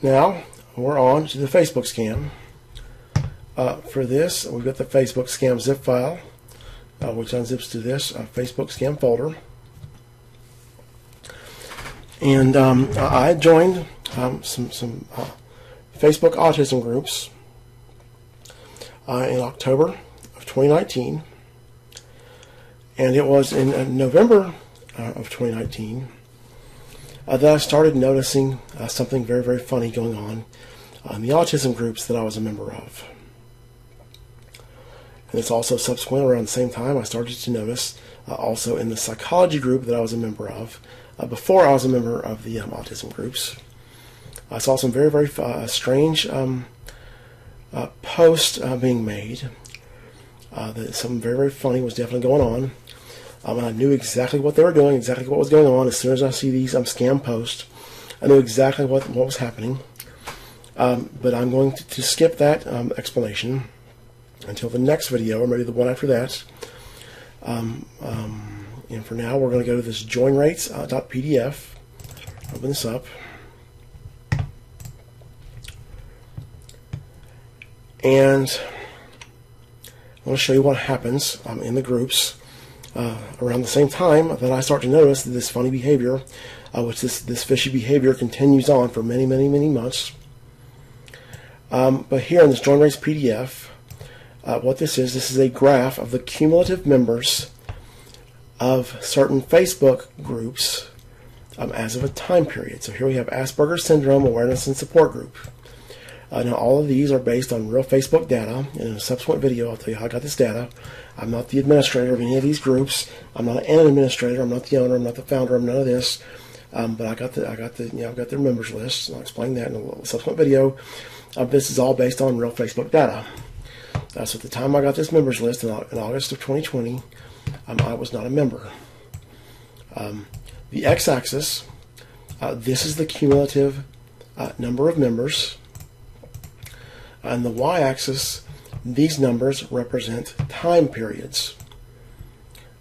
Now we're on to the Facebook scam. For this, we've got the Facebook scam zip file, which unzips to this Facebook scam folder. And I joined some Facebook autism groups in October of 2019, and it was in November of 2019 that I started noticing something very, very funny going on in the autism groups that I was a member of. And it's also subsequent, around the same time, I started to notice also in the psychology group that I was a member of before I was a member of the autism groups. I saw some very, very strange posts being made. Something very, very funny was definitely going on. And I knew exactly what they were doing, exactly what was going on. As soon as I see these scam posts, I knew exactly what was happening. But I'm going to skip that explanation until the next video, or maybe the one after that. And for now, we're going to go to this joinrates.pdf. Open this up. And I want to show you what happens in the groups around the same time that I start to notice this funny behavior, which this fishy behavior continues on for many, many, many months. But here in this JoinRates PDF, what this is a graph of the cumulative members of certain Facebook groups as of a time period. So here we have Asperger's Syndrome Awareness and Support Group. Now all of these are based on real Facebook data, and in a subsequent video I'll tell you how I got this data. I'm not the administrator of any of these groups. I'm not an administrator. I'm not the owner. I'm not the founder. I'm none of this. But I've got their members list. And I'll explain that in a subsequent video. This is all based on real Facebook data. So at the time I got this members list in August of 2020, I was not a member. The x-axis, this is the cumulative number of members. And the y-axis, these numbers represent time periods.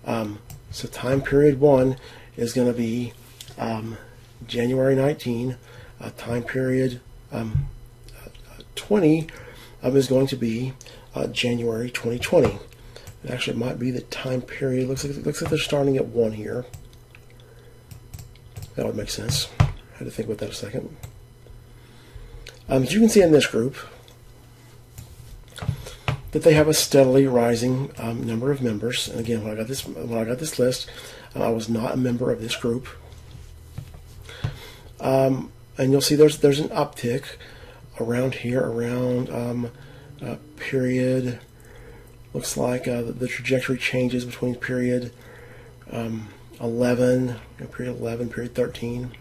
So time period 1 is going to be January 19. Time period 20 is going to be January 2020. It actually might be the time period. Looks like they're starting at 1 here. That would make sense. I had to think about that a second. As you can see in this group, that they have a steadily rising number of members. And again, when I got this list, I was not a member of this group. And you'll see there's an uptick around here, around period. Looks like the trajectory changes between period 11, period 13.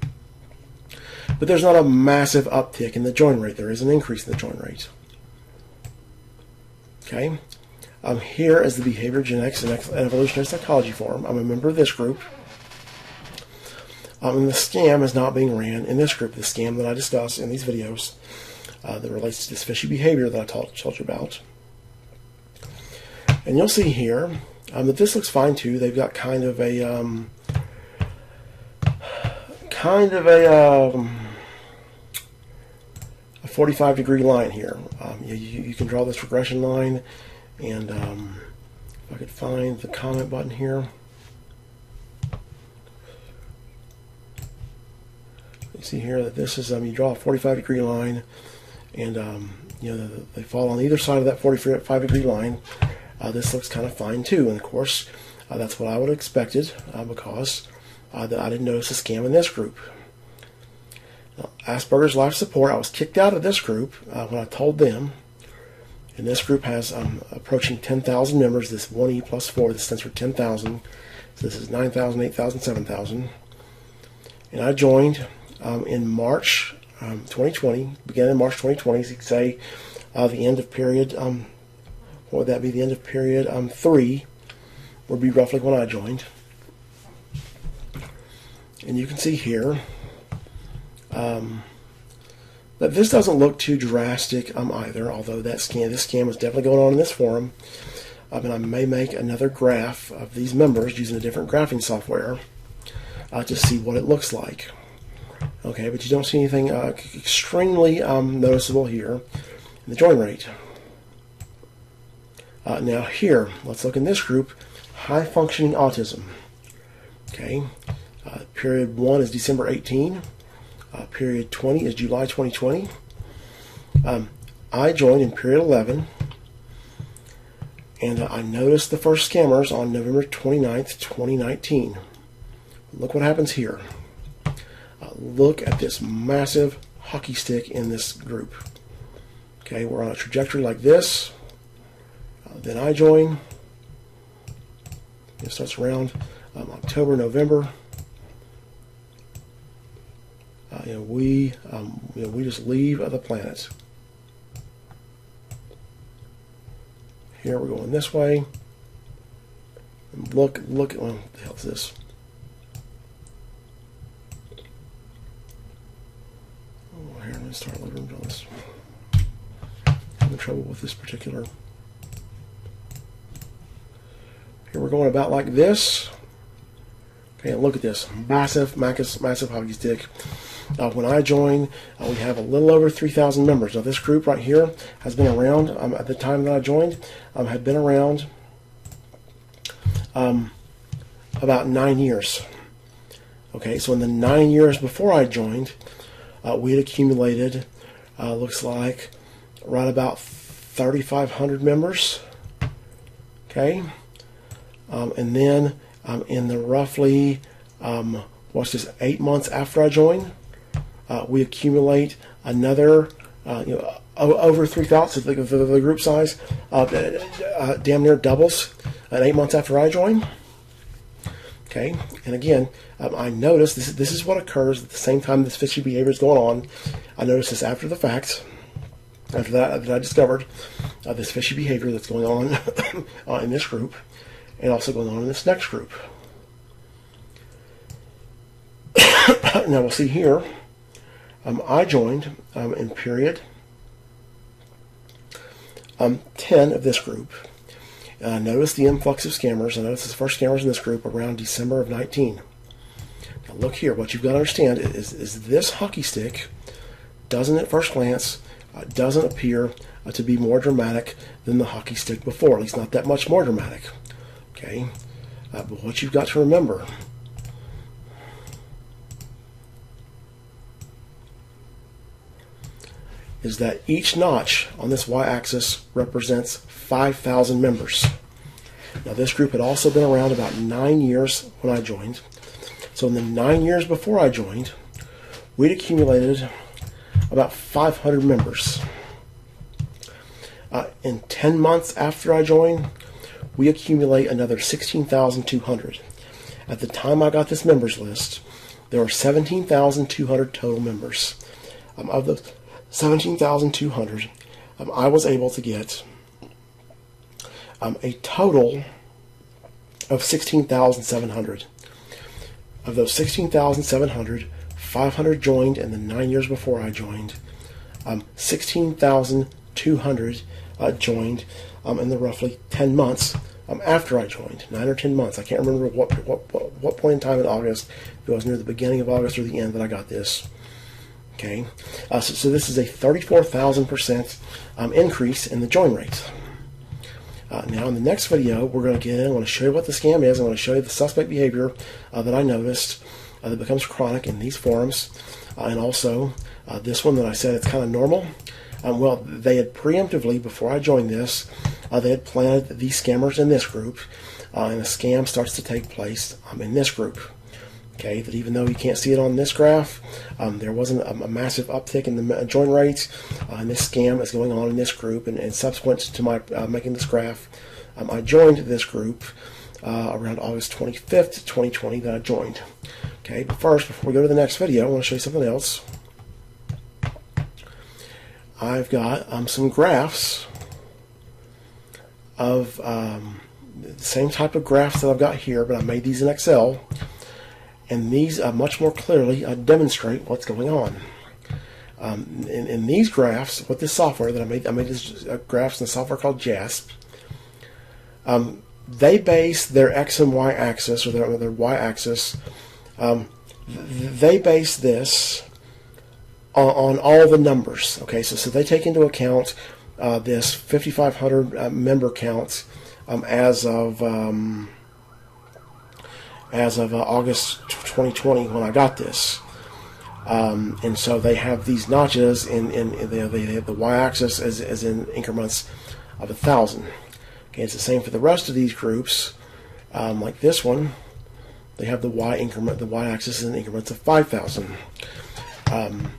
But there's not a massive uptick in the join rate. There is an increase in the join rate. Okay, here is the Behavior Genetics and Evolutionary Psychology Forum. I'm a member of this group. And the scam is not being ran in this group. The scam that I discuss in these videos that relates to this fishy behavior that I told you about. And you'll see here that this looks fine too. They've got kind of a 45-degree line here. You can draw this regression line, and if I could find the comment button here. You see here that this is you draw a 45-degree line, and they fall on either side of that 45-degree line. This looks kind of fine too, and of course that's what I would have expected because I didn't notice a scam in this group. Asperger's Life Support, I was kicked out of this group when I told them, and this group has approaching 10,000 members. This 1E plus 4, this stands for 10,000. So this is 9,000, 8,000, 7,000. And I joined in March 2020, beginning in March 2020, so you could say the end of period, what would that be? The end of period 3 would be roughly when I joined. And you can see here that this doesn't look too drastic either, although this scam was definitely going on in this forum. And I may make another graph of these members using a different graphing software to see what it looks like. Okay, but you don't see anything extremely noticeable here in the join rate. Now here, let's look in this group, high functioning autism. Okay, period 1 is December 18. Period 20 is July 2020. I joined in period 11, and I noticed the first scammers on November 29th, 2019. Look what happens here. Look at this massive hockey stick in this group. Okay, we're on a trajectory like this. Then I join. It starts around October, November. We just leave the planet. Here we're going this way. And look! What the hell is this? Oh, here, let me start looking at this. Having trouble with this particular. Here we're going about like this. Okay, look at this massive hockey stick. When I joined, we have a little over 3,000 members. Now this group right here has been around at the time that I joined. Had been around about 9 years. Okay, so in the 9 years before I joined, we had accumulated, looks like, right about 3,500 members. Okay, and then in the roughly, 8 months after I joined, we accumulate another, over 3,000. So the group size damn near doubles 8 months after I joined. Okay, and again, I noticed this is what occurs at the same time this fishy behavior is going on. I noticed this after the fact. After that, I discovered this fishy behavior that's going on in this group, and also going on in this next group. Now we'll see here. I joined in period 10 of this group. Notice the influx of scammers. I noticed the first scammers in this group around December of 19. Now look here. What you've got to understand is this hockey stick doesn't at first glance doesn't appear to be more dramatic than the hockey stick before. At least not that much more dramatic. Okay, but what you've got to remember is that each notch on this y-axis represents 5,000 members. Now this group had also been around about 9 years when I joined. So in the 9 years before I joined, we'd accumulated about 500 members. In 10 months after I joined, we accumulate another 16,200. At the time I got this members list, there were 17,200 total members. Of the 17,200, I was able to get a total of 16,700. Of those 16,700, 500 joined in the 9 years before I joined. 16,200 joined in the roughly 10 months after I joined, 9 or 10 months. I can't remember what point in time in August, if it was near the beginning of August or the end, that I got this. Okay, so this is a 34,000% increase in the join rate. Now in the next video, we're going to get in. I want to show you what the scam is. I want to show you the suspect behavior that I noticed that becomes chronic in these forums, and also this one that I said it's kind of normal. Well, they had preemptively, before I joined this, they had planted these scammers in this group, and a scam starts to take place in this group. Okay, that even though you can't see it on this graph, there wasn't a massive uptick in the join rates, and this scam is going on in this group. And subsequent to my making this graph, I joined this group around August 25th, 2020 that I joined. Okay, but first, before we go to the next video, I want to show you something else. I've got some graphs of the same type of graphs that I've got here, but I made these in Excel. And these much more clearly demonstrate what's going on. In these graphs, with this software that I made these graphs in a software called JASP. They base their X and Y axis, or their Y axis. They base this on all the numbers. Okay, so they take into account this 5,500 member count as of August 2020 when I got this. And so they have these notches they have the y-axis as in increments of 1,000. Okay, it's the same for the rest of these groups. Like this one, they have the y-axis in increments of 5,000. And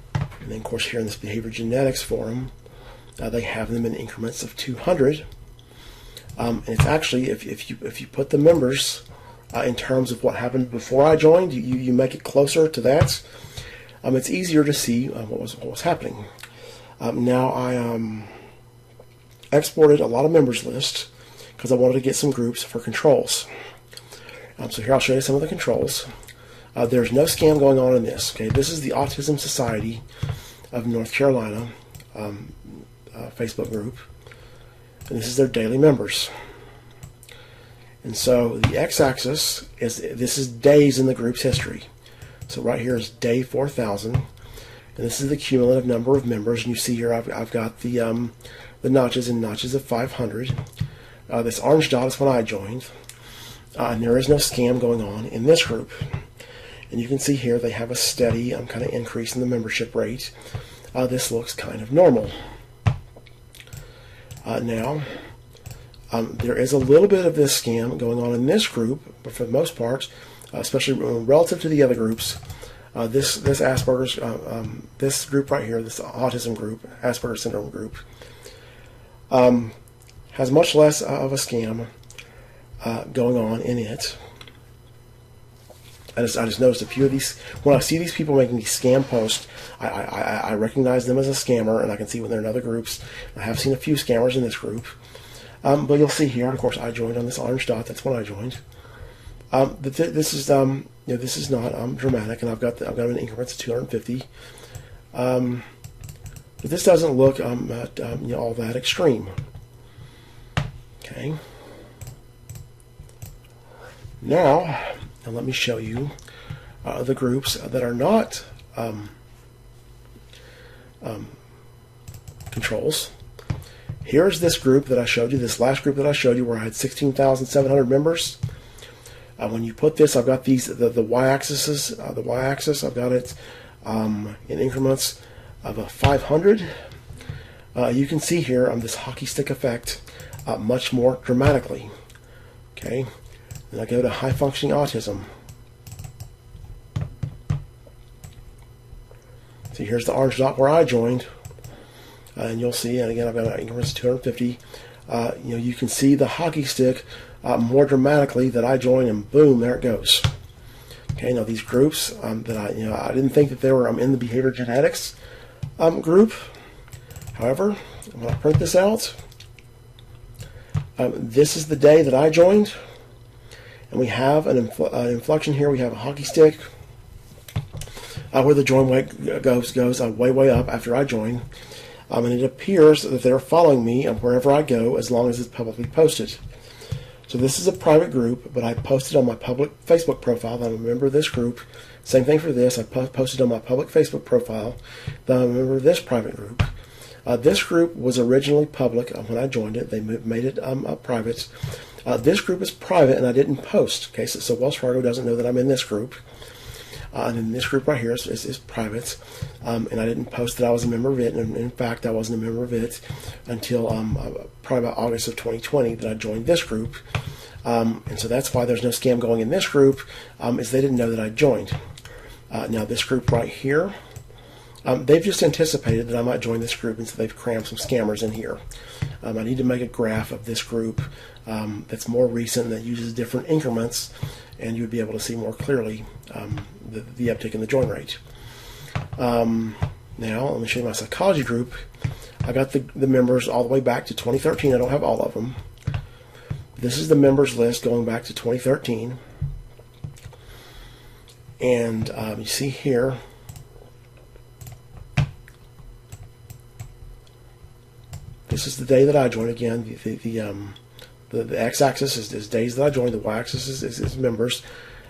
then, of course, here in this behavior genetics forum, they have them in increments of 200. And it's actually, if you put the members in terms of what happened before I joined, you make it closer to that. It's easier to see what was happening. Now I exported a lot of members lists because I wanted to get some groups for controls. So here I'll show you some of the controls. There's no scam going on in this. Okay, this is the Autism Society of North Carolina Facebook group, and this is their daily members. And so the x-axis is days in the group's history. So right here is day 4,000, and this is the cumulative number of members. And you see here I've got the notches in notches of 500. This orange dot is when I joined, and there is no scam going on in this group. And you can see here they have a steady kind of increase in the membership rate. This looks kind of normal. Now, there is a little bit of this scam going on in this group, but for the most part, especially relative to the other groups, this Asperger's, this group right here, this autism group, Asperger's syndrome group, has much less of a scam going on in it. I just noticed a few of these. When I see these people making these scam posts, I recognize them as a scammer, and I can see when they're in other groups. I have seen a few scammers in this group. But you'll see here, of course, I joined on this orange dot. That's when I joined. This is this is not dramatic, and I've got them in increments of 250. But this doesn't look all that extreme. Okay. Now let me show you the groups that are not controls. Here's this group that I showed you, this last group that I showed you where I had 16,700 members. When you put this, I've got these, the y-axis, I've got it in increments of 500. You can see here this hockey stick effect much more dramatically. Okay, then I go to high functioning autism. See, here's the orange dot where I joined. And you'll see, and again, I've got increments of 250. You can see the hockey stick more dramatically that I join, and boom, there it goes. Okay, now these groups that I didn't think that they were in the behavior genetics group. However, I'm going to print this out. This is the day that I joined, and we have an inflection here. We have a hockey stick where the join weight goes way up after I join. And it appears that they're following me wherever I go as long as it's publicly posted. So this is a private group, but I posted on my public Facebook profile that I'm a member of this group. Same thing for this. I posted on my public Facebook profile that I'm a member of this private group. This group was originally public when I joined it. They made it private. This group is private, and I didn't post. Okay, so Wells Fargo doesn't know that I'm in this group. And then this group right here is private, and I didn't post that I was a member of it. And in fact, I wasn't a member of it until probably about August of 2020 that I joined this group. And so that's why there's no scam going in this group, is they didn't know that I joined. Now this group right here, they've just anticipated that I might join this group, and so they've crammed some scammers in here. I need to make a graph of this group that's more recent, that uses different increments, and you would be able to see more clearly the uptick in the join rate. Now, let me show you my psychology group. I got the members all the way back to 2013. I don't have all of them. This is the members list going back to 2013. And you see here, this is the day that I joined again. The x-axis is days that I joined. The y-axis is members.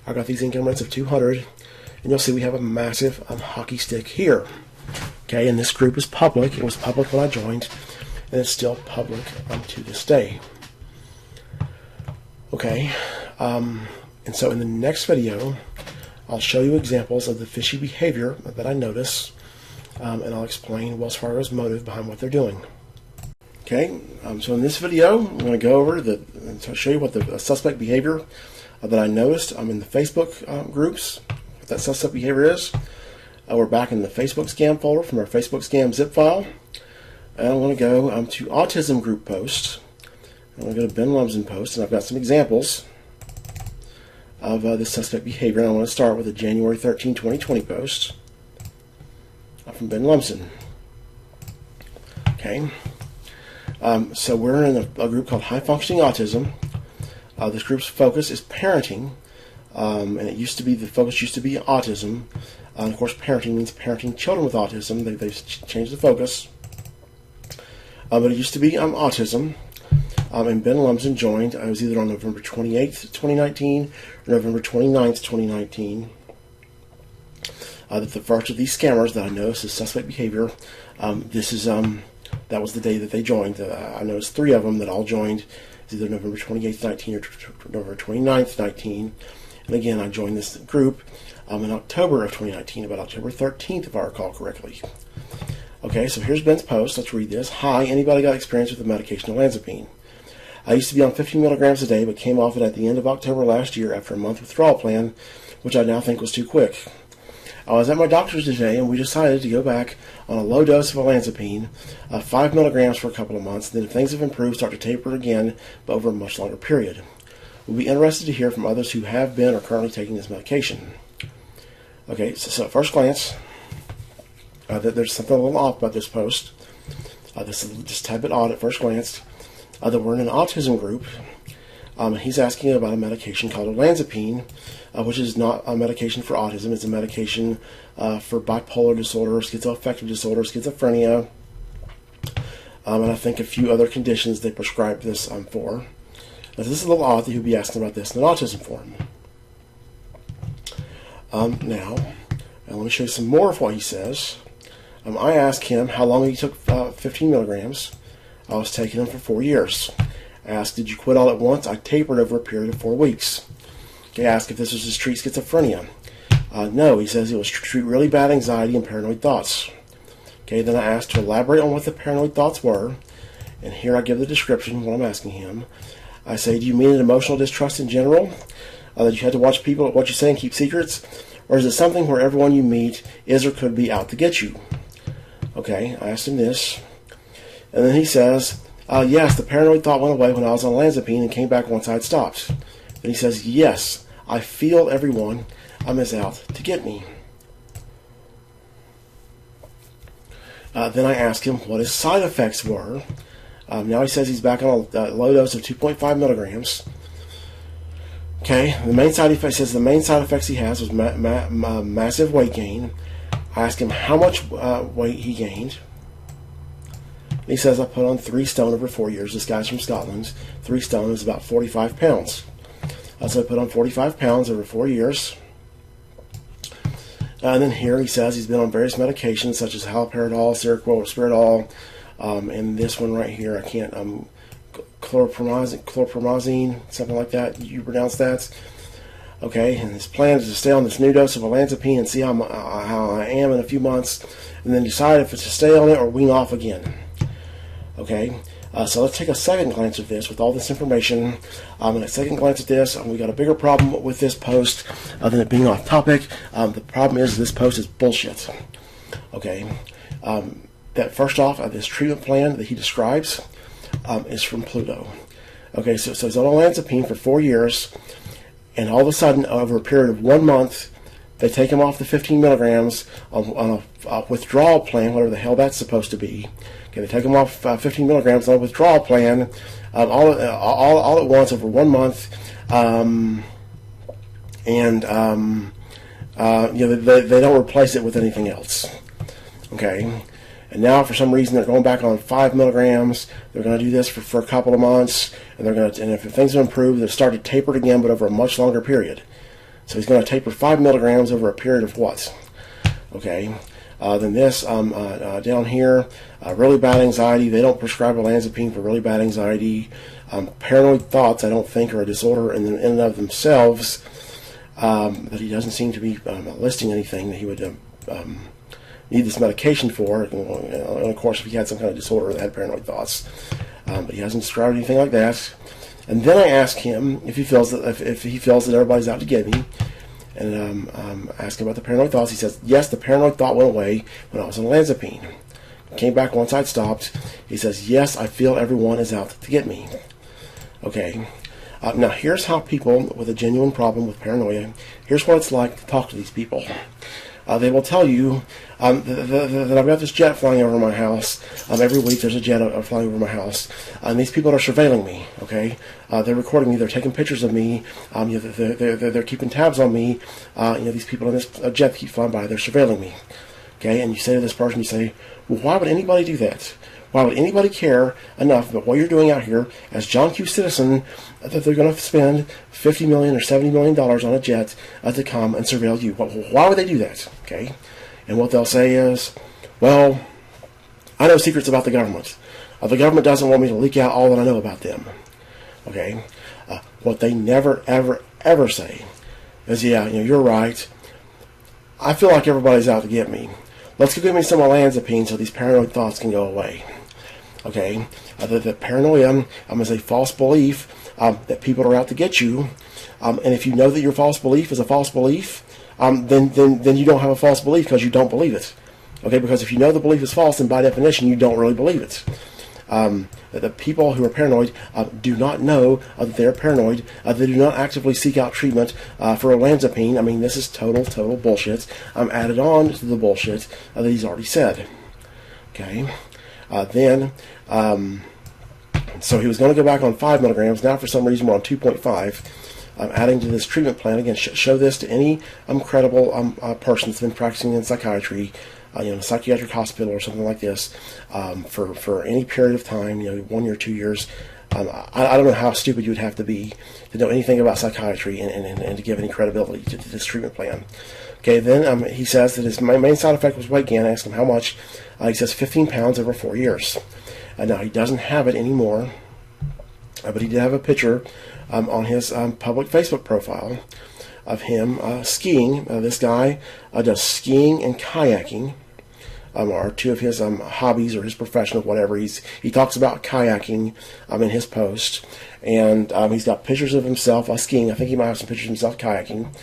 I got these increments of 200, and you'll see we have a massive hockey stick here. Okay, and this group is public. It was public when I joined, and it's still public to this day. Okay, and so in the next video, I'll show you examples of the fishy behavior that I notice, and I'll explain Wells Fargo's motive behind what they're doing. Okay, so in this video, I'm going to go over and show you what the suspect behavior that I noticed in the Facebook groups, what that suspect behavior is. We're back in the Facebook scam folder from our Facebook scam zip file. And I want to go to autism group post. I'm going to go to Ben Lumsden post, and I've got some examples of this suspect behavior. And I want to start with a January 13, 2020 post from Ben Lumsden. Okay. So we're in a group called High Functioning Autism. This group's focus is parenting, and it used to be, the focus used to be autism. Of course, parenting means parenting children with autism. They've changed the focus. But it used to be autism. And Ben Lumsden joined. I was either on November 28th, 2019 or November 29th, 2019. The first of these scammers that I noticed is suspect behavior. That was the day that they joined. I noticed 3 of them that all joined. It's either November 28th, 19 or November 29th, 19. And again, I joined this group in October of 2019, about October 13th, if I recall correctly. Okay, so here's Ben's post. Let's read this. Hi, anybody got experience with the medication olanzapine? I used to be on 15 milligrams a day, but came off it at the end of October last year after a month withdrawal plan, which I now think was too quick. I was at my doctor's today, and we decided to go back on a low dose of olanzapine, 5 milligrams for a couple of months, then if things have improved, start to taper again, but over a much longer period. We'll be interested to hear from others who have been or currently taking this medication. Okay, so at first glance, there's something a little off about this post. This is just a tad bit odd at first glance. That we're in an autism group. He's asking about a medication called olanzapine, which is not a medication for autism. It's a medication for bipolar disorder, schizoaffective disorder, schizophrenia, and I think a few other conditions they prescribe this for. Now, this is a little odd that he would be asking about this in an autism forum. Now, let me show you some more of what he says. I asked him how long he took 15 milligrams. I was taking them for 4 years. I asked, did you quit all at once? I tapered over a period of 4 weeks. Okay, I asked if this was to treat schizophrenia. No, he says it was to treat really bad anxiety and paranoid thoughts. Okay, then I asked to elaborate on what the paranoid thoughts were, and here I give the description of what I'm asking him. I say, do you mean an emotional distrust in general? That you had to watch people, what you say, and keep secrets? Or is it something where everyone you meet is or could be out to get you? Okay, I asked him this. And then he says, yes, the paranoid thought went away when I was on olanzapine and came back once I had stopped. Then he says, yes, I feel everyone is out to get me. Then I asked him what his side effects were. Now he says he's back on a low dose of 2.5 milligrams. Okay, the main side effect says the main side effects he has was massive weight gain. I asked him how much weight he gained. He says I put on 3 stone over 4 years. This guy's from Scotland. 3 stone is about 45 pounds. So I put on 45 pounds over 4 years. And then here he says he's been on various medications such as haloperidol, Seroquel, Spiridol, and this one right here, I can't, chlorpromazine, something like that. You pronounce that? Okay, and his plan is to stay on this new dose of olanzapine and see how I am in a few months, and then decide if it's to stay on it or wean off again. Okay, so let's take a second glance at this with all this information. And a second glance at this, we got a bigger problem with this post than it being off topic. The problem is this post is bullshit. Okay, that first off, this treatment plan that he describes is from Pluto. Okay, so he's on olanzapine for 4 years, and all of a sudden, over a period of 1 month, they take him off the 15 milligrams on a withdrawal plan, whatever the hell that's supposed to be. Okay, they take him off 15 milligrams on a withdrawal plan all at once over 1 month, they don't replace it with anything else. Okay, and now for some reason they're going back on 5 milligrams. They're going to do this for a couple of months, and if things improve, they'll start to taper it again, but over a much longer period. So he's going to taper 5 milligrams over a period of what? Okay, Then this down here, really bad anxiety. They don't prescribe olanzapine for really bad anxiety. Paranoid thoughts, I don't think, are a disorder in and of themselves. But he doesn't seem to be listing anything that he would need this medication for. And of course, if he had some kind of disorder that had paranoid thoughts, but he hasn't described anything like that. And then I ask him if he feels that if he feels that everybody's out to get me. And ask him about the paranoid thoughts. He says, yes, the paranoid thought went away when I was on olanzapine. Came back once I'd stopped. He says, yes, I feel everyone is out to get me. Okay. Now, here's how people with a genuine problem with paranoia, here's what it's like to talk to these people. They will tell you that I've got this jet flying over my house. Every week there's a jet flying over my house. And these people are surveilling me, okay? They're recording me. They're taking pictures of me. They're keeping tabs on me. These people in this jet keep flying by. They're surveilling me, okay? And you say to this person, you say, well, why would anybody do that? Why would anybody care enough about what you're doing out here as John Q. Citizen that they're going to spend $50 million or $70 million on a jet to come and surveil you? Why would they do that? Okay, and what they'll say is, well, I know secrets about the government. The government doesn't want me to leak out all that I know about them. Okay, what they never, ever, ever say is, yeah, you're right. I feel like everybody's out to get me. Let's go get me some olanzapine so these paranoid thoughts can go away. Okay, the paranoia is a false belief that people are out to get you, and if you know that your false belief is a false belief, then you don't have a false belief because you don't believe it. Okay, because if you know the belief is false, then by definition you don't really believe it. The people who are paranoid do not know that they're paranoid. They do not actively seek out treatment for olanzapine. I mean, this is total bullshit. Added on to the bullshit that he's already said. Okay. So he was going to go back on 5 milligrams. Now, for some reason, we're on 2.5. Adding to this treatment plan. Again, show this to any credible person that's been practicing in psychiatry, in a psychiatric hospital or something like this, for any period of time, 1 year, 2 years. I don't know how stupid you would have to be to know anything about psychiatry and to give any credibility to this treatment plan. Okay, then he says that his main side effect was weight gain. I asked him how much. He says 15 pounds over 4 years. Now, he doesn't have it anymore, but he did have a picture on his public Facebook profile of him skiing. This guy does skiing and kayaking, are two of his hobbies or his profession or whatever. He talks about kayaking in his post, and he's got pictures of himself skiing. I think he might have some pictures of himself kayaking.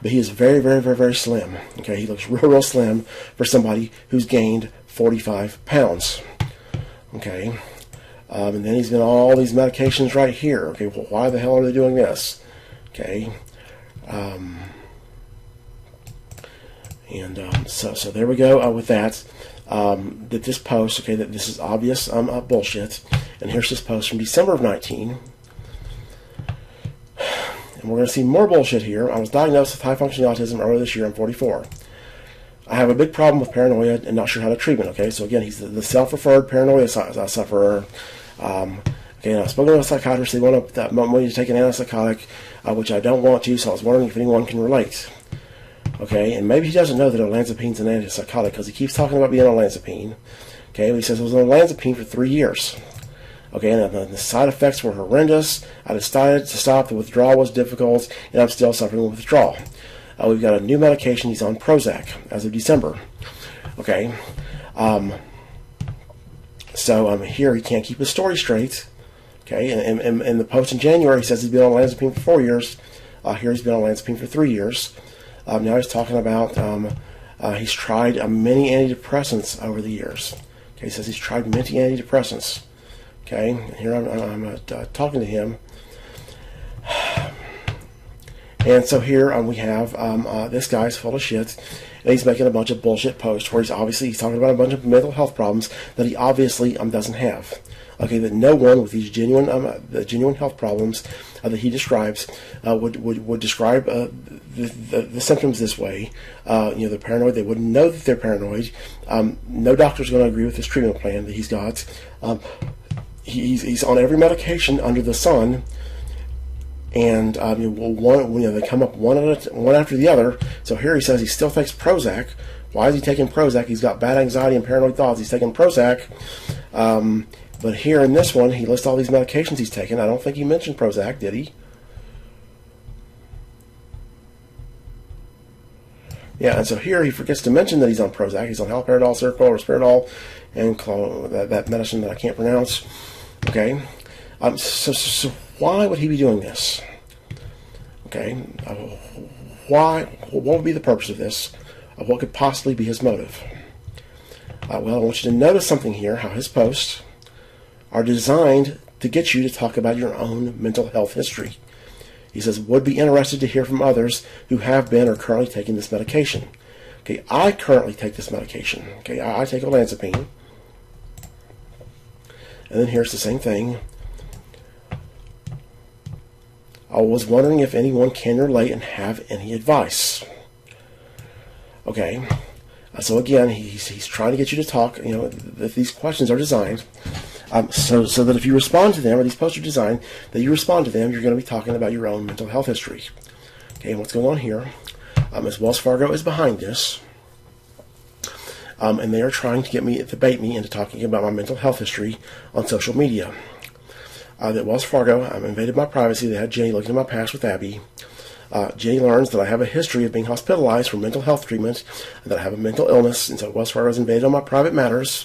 But he is very, very, very, very slim. Okay, he looks real slim for somebody who's gained 45 pounds. Okay, and then he's got all these medications right here. Okay, well, why the hell are they doing this? Okay, so there we go with that. That this post, okay, that this is obvious bullshit. And here's this post from December of 19. And we're going to see more bullshit here. I was diagnosed with high-functioning autism earlier this year. I'm 44. I have a big problem with paranoia and not sure how to treat it. Okay, so again, he's the self-referred paranoia sufferer. Okay, and I've spoken to a psychiatrist. They want me to take an antipsychotic, which I don't want to, so I was wondering if anyone can relate. Okay, and maybe he doesn't know that olanzapine's an antipsychotic because he keeps talking about being on olanzapine. Okay, but he says I was on olanzapine for 3 years. Okay, and the side effects were horrendous. I decided to stop. The withdrawal was difficult, and I'm still suffering with withdrawal. We've got a new medication. He's on Prozac as of December. Okay, so here he can't keep his story straight. Okay, and in the post in January, he says he's been on olanzapine for 4 years. Here he's been on olanzapine for 3 years. Now he's talking about he's tried many antidepressants over the years. Okay, he says he's tried many antidepressants. Okay, and here I'm talking to him. And so here we have this guy's full of shit, and he's making a bunch of bullshit posts where he's talking about a bunch of mental health problems that he obviously doesn't have. Okay, that no one with these genuine health problems that he describes would describe the symptoms this way. They're paranoid. They wouldn't know that they're paranoid. No doctor's going to agree with this treatment plan that he's got. He's on every medication under the sun. And they come up one after the other. So here he says he still takes Prozac Why is he taking Prozac? He's got bad anxiety and paranoid thoughts. He's taking Prozac. But here in this one, he lists all these medications he's taken. I don't think he mentioned Prozac, did he? Yeah, and so here he forgets to mention that he's on Prozac. He's on haloperidol, Seroquel, Risperidol, and that medicine that I can't pronounce. Okay, so why would he be doing this? Okay, why? What would be the purpose of this? What could possibly be his motive? Well, I want you to notice something here, how his posts are designed to get you to talk about your own mental health history. He says, would be interested to hear from others who have been or currently taking this medication. Okay, I currently take this medication. Okay, I take olanzapine. And then here's the same thing. I was wondering if anyone can relate and have any advice. Okay, so again, he's trying to get you to talk. You know, these questions are designed so that if you respond to them, or these posts are designed that you respond to them, you're going to be talking about your own mental health history. Okay, and what's going on here is Wells Fargo is behind this, and they are trying to bait me into talking about my mental health history on social media. That Wells Fargo invaded my privacy. They had Jenny looking at my past with Abby. Jenny learns that I have a history of being hospitalized for mental health treatment, and that I have a mental illness, and so Wells Fargo has invaded on my private matters.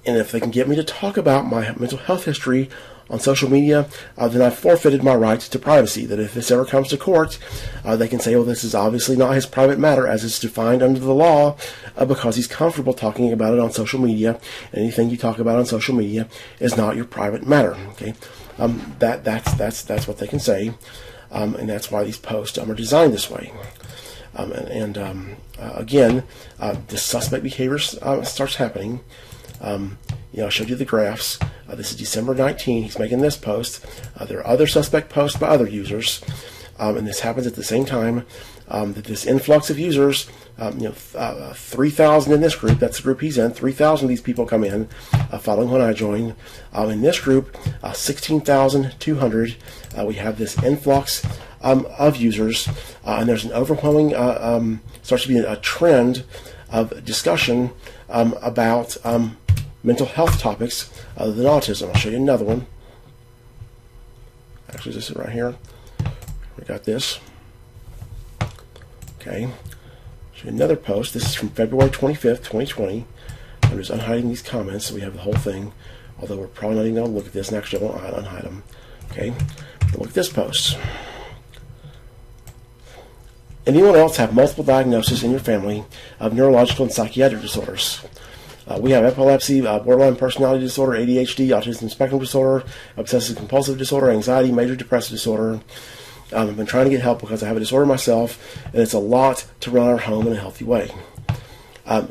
And if they can get me to talk about my mental health history on social media, then I've forfeited my right to privacy. That if this ever comes to court, they can say, well, this is obviously not his private matter as it's defined under the law, because he's comfortable talking about it on social media. Anything you talk about on social media is not your private matter. Okay, that's what they can say, and that's why these posts are designed this way. Again, the suspect behavior starts happening. I showed you the graphs. This is December 19. He's making this post. There are other suspect posts by other users, and this happens at the same time. That this influx of users, 3,000 in this group. That's the group he's in. 3,000 of these people come in following when I join. In this group, 16,200. We have this influx of users, and there's an overwhelming, starts to be a trend of discussion about mental health topics other than autism. I'll show you another one. Actually, this is right here. We got this. Okay. Show you another post. This is from February 25th, 2020. I'm just unhiding these comments so we have the whole thing. Although we're probably not even going to look at this, and actually I won't unhide them. Okay. But look at this post. Anyone else have multiple diagnoses in your family of neurological and psychiatric disorders? We have epilepsy, borderline personality disorder, ADHD, autism spectrum disorder, obsessive compulsive disorder, anxiety, major depressive disorder. I've been trying to get help because I have a disorder myself, and it's a lot to run our home in a healthy way.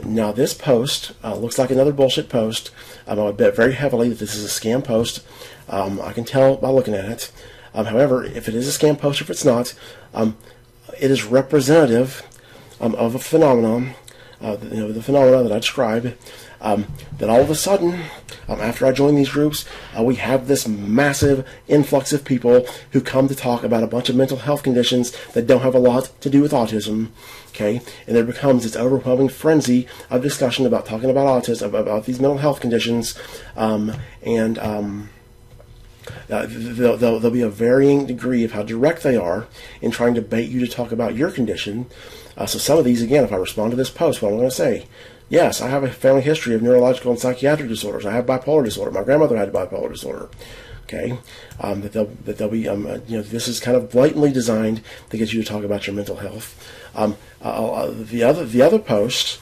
Now this post looks like another bullshit post. I would bet very heavily that this is a scam post. I can tell by looking at it. However, if it is a scam post or if it's not, it is representative of a phenomenon, the phenomena that I described, that all of a sudden, after I join these groups, we have this massive influx of people who come to talk about a bunch of mental health conditions that don't have a lot to do with autism, okay? And there becomes this overwhelming frenzy of discussion about talking about autism, about these mental health conditions, there'll be a varying degree of how direct they are in trying to bait you to talk about your condition. So some of these, again, if I respond to this post, what I'm going to say, yes, I have a family history of neurological and psychiatric disorders. I have bipolar disorder. My grandmother had bipolar disorder. Okay, that they'll be, this is kind of blatantly designed to get you to talk about your mental health. The other posts.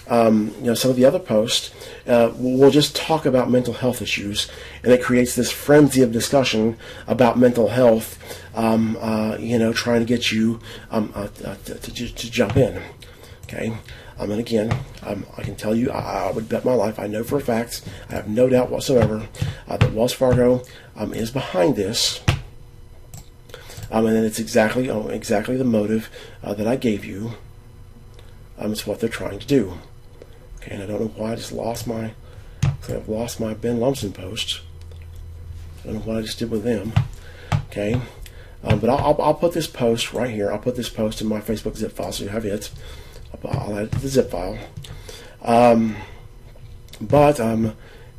Some of the other posts will just talk about mental health issues, and it creates this frenzy of discussion about mental health, trying to get you to jump in. Okay, and again, I can tell you, I would bet my life, I know for a fact, I have no doubt whatsoever, that Wells Fargo is behind this. And then it's exactly the motive that I gave you. It's what they're trying to do. Okay, and I don't know why I just lost my Ben Lumsden post. I don't know what I just did with them. Okay, but I'll put this post right here. I'll put this post in my Facebook zip file so you have it. I'll add it to the zip file. But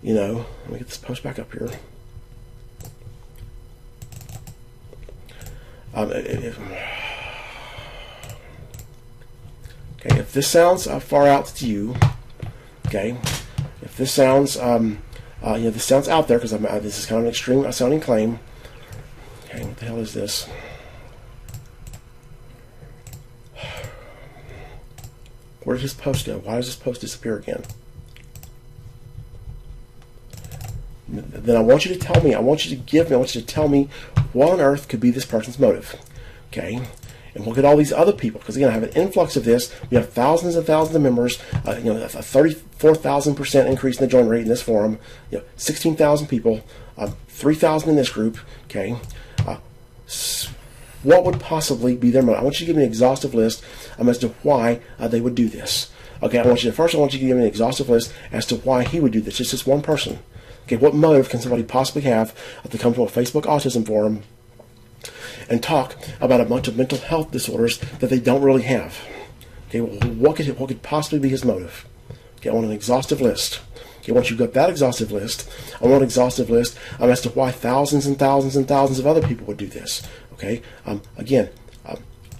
you know, let me get this post back up here. If this sounds far out to you, okay, if this sounds, this sounds out there, because this is kind of an extreme sounding claim. Okay, what the hell is this? Where did this post go? Why does this post disappear again? Then I want you to tell me, I want you to tell me what on earth could be this person's motive. Okay? And look at all these other people, because again, I have an influx of this. We have thousands and thousands of members, a 34,000% increase in the join rate in this forum, 16,000 people, 3,000 in this group. Okay? What would possibly be their motive? I want you to give me an exhaustive list as to why they would do this. Okay, I want you to give me an exhaustive list as to why he would do this. Just this one person. Okay, what motive can somebody possibly have to come to a Facebook autism forum and talk about a bunch of mental health disorders that they don't really have? Okay, what could possibly be his motive? Okay, I want an exhaustive list. Okay, once you've got that exhaustive list, I want an exhaustive list as to why thousands and thousands and thousands of other people would do this. Okay, again,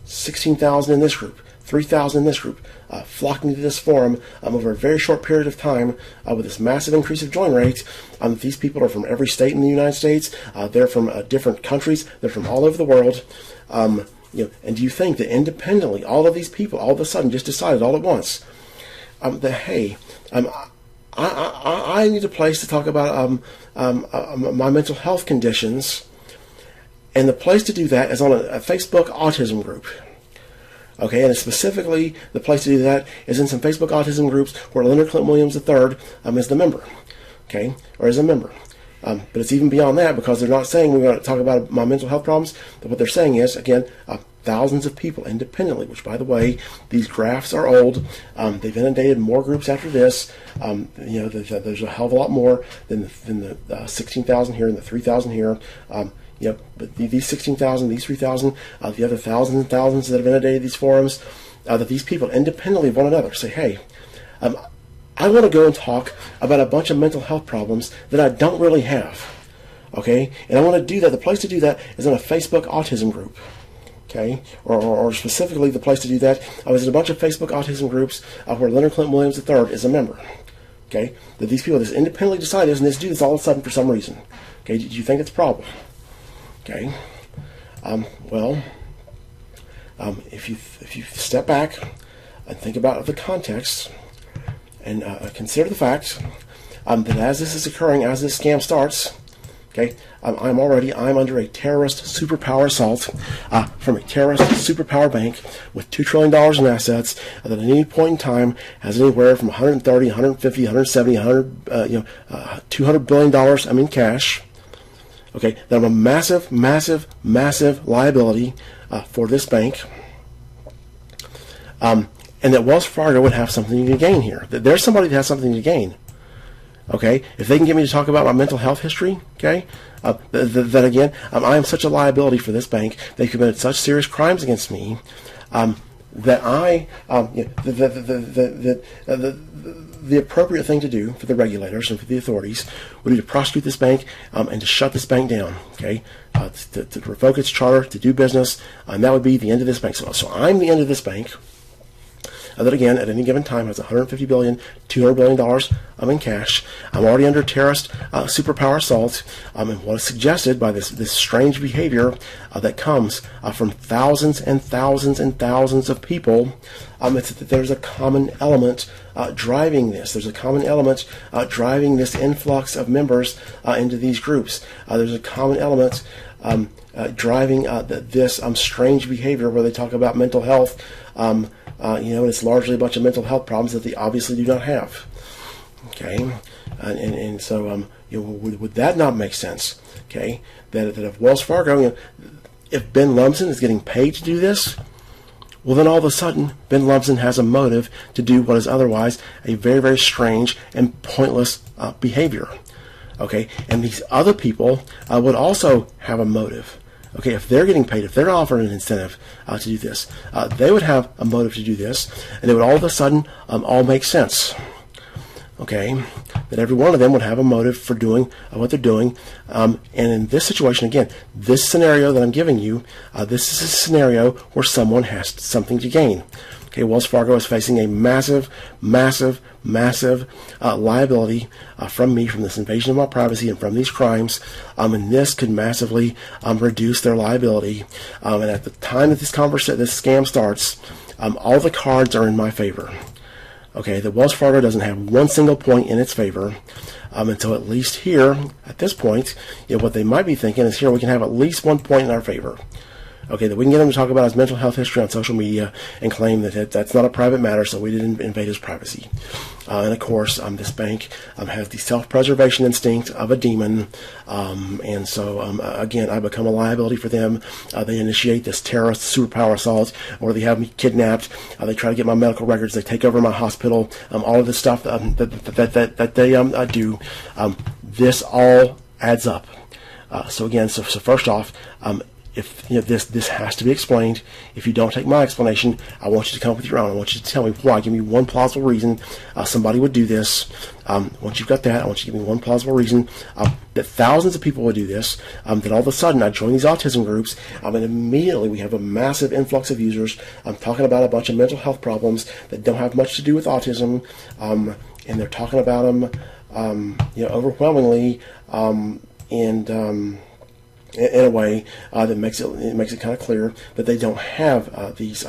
16,000 in this group, 3,000 in this group, flocking to this forum over a very short period of time with this massive increase of join rates. These people are from every state in the United States. They're from different countries. They're from all over the world. And do you think that independently, all of these people all of a sudden just decided all at once that, hey, I need a place to talk about my mental health conditions, and the place to do that is on a Facebook autism group. Okay, and specifically, the place to do that is in some Facebook autism groups where Leonard Clinton Williams III is the member, okay, or is a member. But it's even beyond that, because they're not saying we're going to talk about my mental health problems. But what they're saying is, again, thousands of people independently, which, by the way, these graphs are old. They've inundated more groups after this. There's a hell of a lot more than the 16,000 here and the 3,000 here. But these 16,000, these 3,000, the other thousands and thousands that have inundated these forums, that these people independently of one another say, hey, I want to go and talk about a bunch of mental health problems that I don't really have. Okay? And I want to do that. The place to do that is in a Facebook autism group. Okay? Or specifically, the place to do that is in a bunch of Facebook autism groups where Leonard Clinton Williams III is a member. Okay? That these people just independently decide this, and this do this all of a sudden for some reason. Okay? Do you think it's a problem? Okay, if you step back and think about the context and consider the fact that as this is occurring, as this scam starts, okay, I'm under a terrorist superpower assault from a terrorist superpower bank with $2 trillion in assets that at any point in time has anywhere from 130, 150, 170, $200 billion in cash. Okay, that I'm a massive, massive, massive liability for this bank, and that Wells Fargo would have something to gain here. That there's somebody that has something to gain. Okay, if they can get me to talk about my mental health history, okay, then again, I am such a liability for this bank. They committed such serious crimes against me that the appropriate thing to do for the regulators and for the authorities would be to prosecute this bank and to shut this bank down, okay, to revoke its charter, to do business, and that would be the end of this bank. So I'm the end of this bank that, again, at any given time has $150 billion, $200 billion in cash. I'm already under terrorist superpower assault, and what is suggested by this strange behavior that comes from thousands and thousands and thousands of people, it's that there's a common element driving this. There's a common element driving this influx of members into these groups. There's a common element driving this strange behavior where they talk about mental health, and it's largely a bunch of mental health problems that they obviously do not have. Okay, and so would that not make sense? Okay, that if Wells Fargo, if Ben Lumsden is getting paid to do this, well, then all of a sudden, Ben Lumsden has a motive to do what is otherwise a very, very strange and pointless behavior. Okay, and these other people would also have a motive. Okay, if they're getting paid, if they're offered an incentive to do this, they would have a motive to do this, and it would all of a sudden all make sense. Okay, that every one of them would have a motive for doing what they're doing. And in this situation, again, this scenario that I'm giving you, this is a scenario where someone has something to gain. Okay, Wells Fargo is facing a massive liability from me, from this invasion of my privacy and from these crimes, and this could massively reduce their liability. And at the time that this scam starts, all the cards are in my favor. Okay, the Wells Fargo doesn't have one single point in its favor. Until at least here, at this point, what they might be thinking is here we can have at least 1 point in our favor. Okay, that we can get him to talk about his mental health history on social media and claim that that's not a private matter, so we didn't invade his privacy. And of course, this bank has the self-preservation instinct of a demon, and so again, I become a liability for them. They initiate this terrorist superpower assault, or they have me kidnapped. They try to get my medical records. They take over my hospital. All of this stuff that they do. This all adds up. So again, so first off. If this has to be explained. If you don't take my explanation, I want you to come up with your own. I want you to tell me why. Give me one plausible reason somebody would do this. Once you've got that, I want you to give me one plausible reason that thousands of people would do this. That all of a sudden I join these autism groups, and immediately we have a massive influx of users. I'm talking about a bunch of mental health problems that don't have much to do with autism, and they're talking about them, overwhelmingly, in a way that makes it kind of clear that they don't have these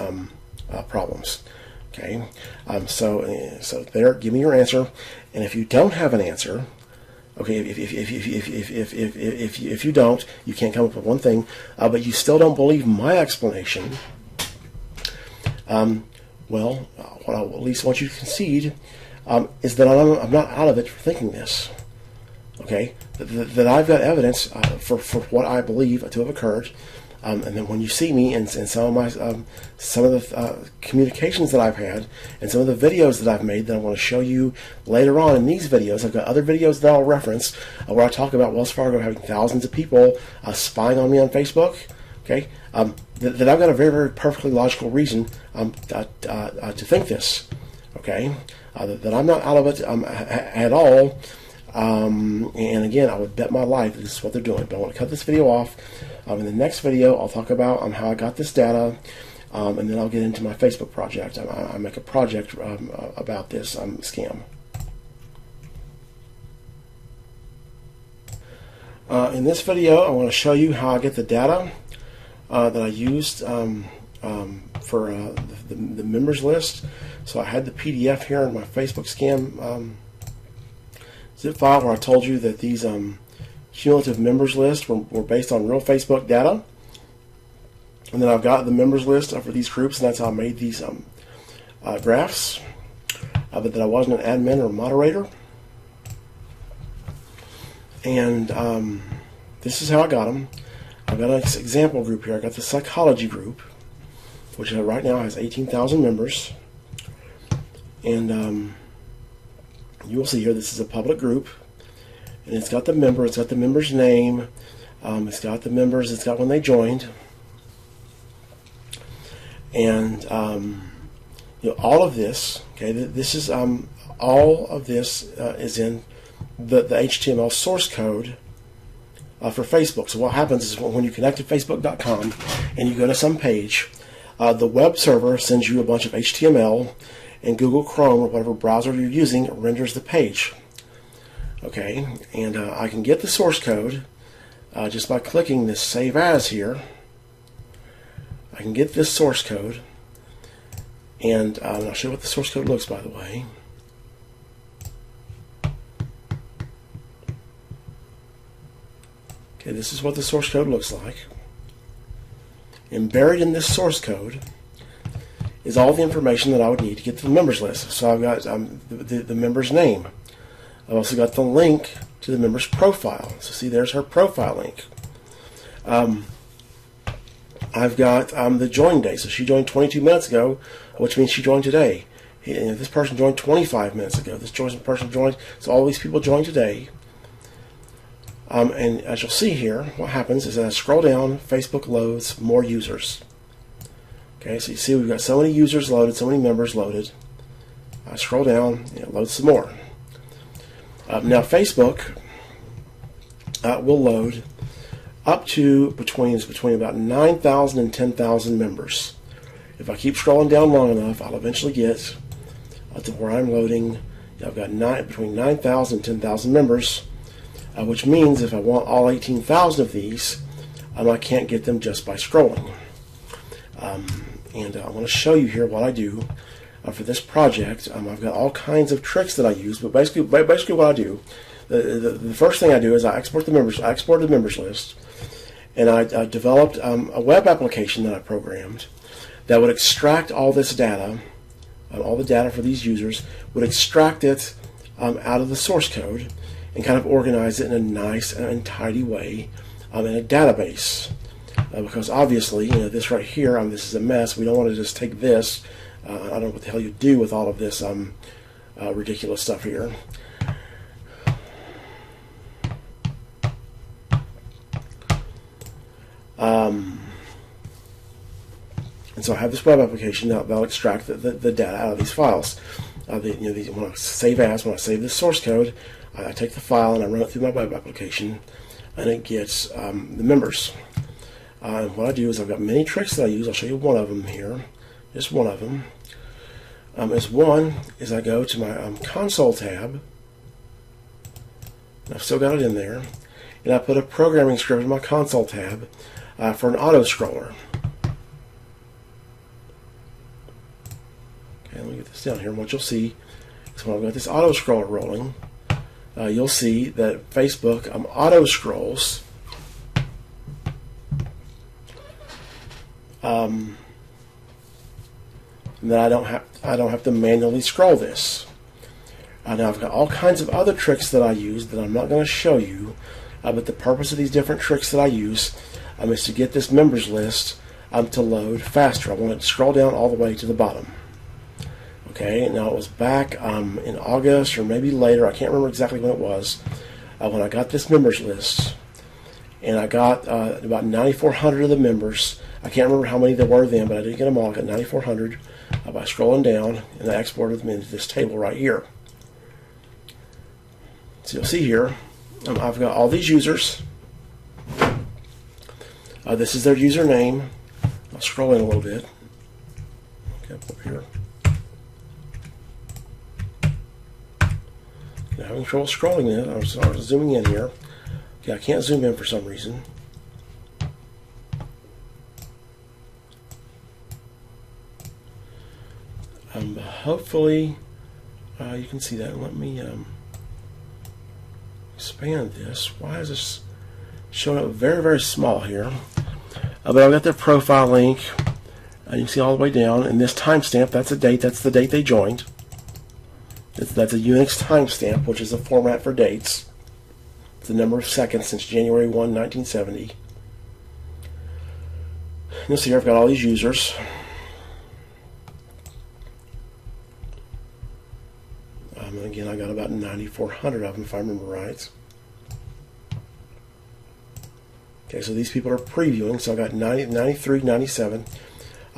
problems. Okay, so there, give me your answer, and if you don't have an answer, okay, if you don't, you can't come up with one thing, but you still don't believe my explanation. Well, what I at least want you to concede is that I'm not out of it for thinking this. Okay, that I've got evidence for what I believe to have occurred, and then when you see me in some of the communications that I've had and some of the videos that I've made that I want to show you later on in these videos, I've got other videos that I'll reference where I talk about Wells Fargo having thousands of people spying on me on Facebook. Okay, that I've got a very, very perfectly logical reason to think this. Okay, that I'm not out of it at all. And again, I would bet my life that this is what they're doing. But I want to cut this video off. In the next video, I'll talk about how I got this data, and then I'll get into my Facebook project. I make a project about this scam. In this video, I want to show you how I get the data that I used for the members list. So I had the PDF here in my Facebook scam zip file where I told you that these cumulative members lists were based on real Facebook data. And then I've got the members list for these groups, and that's how I made these graphs. But that I wasn't an admin or moderator. And this is how I got them. I've got an example group here. I got the psychology group, which right now has 18,000 members. And you will see here this is a public group, and it's got the member, it's got the member's name, it's got the members, it's got when they joined, and all of this. Okay, this is all of this is in the HTML source code for Facebook. So what happens is when you connect to Facebook.com and you go to some page, the web server sends you a bunch of HTML. And Google Chrome or whatever browser you're using renders the page. Okay, and I can get the source code just by clicking this Save As here. I can get this source code, and I'll show you what the source code looks, by the way. Okay, this is what the source code looks like. And buried in this source code is all the information that I would need to get to the members list. So I've got the member's name. I've also got the link to the member's profile. So see, there's her profile link. I've got the join date. So she joined 22 minutes ago, which means she joined today. This person joined 25 minutes ago. This person joined. So all these people joined today. And as you'll see here, what happens is as I scroll down, Facebook loads more users. Okay, so you see we've got so many users loaded, so many members loaded. I scroll down, it loads some more. Now Facebook will load up to between about 9,000 and 10,000 members. If I keep scrolling down long enough, I'll eventually get to where I'm loading. I've got between 9,000 and 10,000 members, which means if I want all 18,000 of these, I can't get them just by scrolling. And I want to show you here what I do for this project. I've got all kinds of tricks that I use, but basically what I do, the first thing I do is I export the members. I exported the members list, and I developed a web application that I programmed that would extract all this data, all the data for these users, would extract it out of the source code and kind of organize it in a nice and tidy way in a database. Because obviously, this right here, this is a mess. We don't want to just take this. I don't know what the hell you do with all of this ridiculous stuff here. And so I have this web application that'll extract the data out of these files. When I save this source code, I take the file and I run it through my web application, and it gets the members. And what I do is I've got many tricks that I use. I'll show you one of them here. Just one of them. Is I go to my console tab. And I've still got it in there. And I put a programming script in my console tab for an auto scroller. Okay, let me get this down here. And what you'll see is when I've got this auto scroller rolling, you'll see that Facebook auto scrolls that I don't have to manually scroll this. Now I've got all kinds of other tricks that I use that I'm not going to show you, but the purpose of these different tricks that I use is to get this members list to load faster. I want it to scroll down all the way to the bottom. Okay, now it was back in August or maybe later, I can't remember exactly when it was, when I got this members list, and I got about 9,400 of the members. I can't remember how many there were then, but I did get them all. I got 9,400 by scrolling down, and I exported them into this table right here. So you'll see here, I've got all these users. This is their username. I'll scroll in a little bit. Okay, up here. I'm having trouble scrolling in. I'm sorry, zooming in here. Okay, I can't zoom in for some reason. Hopefully you can see that. Let me expand this. Why is this showing up very, very small here? But I've got their profile link. You can see all the way down. And this timestamp, that's a date. That's the date they joined. That's a Unix timestamp, which is a format for dates. It's the number of seconds since January 1, 1970. You'll see here I've got all these users. And again, I got about 9,400 of them, if I remember right. Okay, so these people are previewing. So I got 90, 93, 97.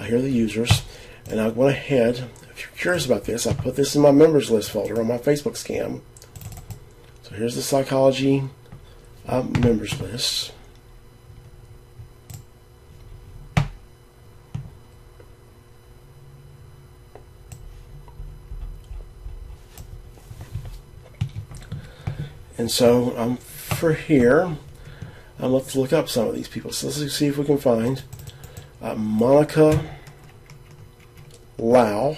Here are the users. And I went ahead, if you're curious about this, I put this in my members list folder on my Facebook scam. So here's the psychology members list. And so for here, let's look up some of these people. So let's see if we can find Monica Lau.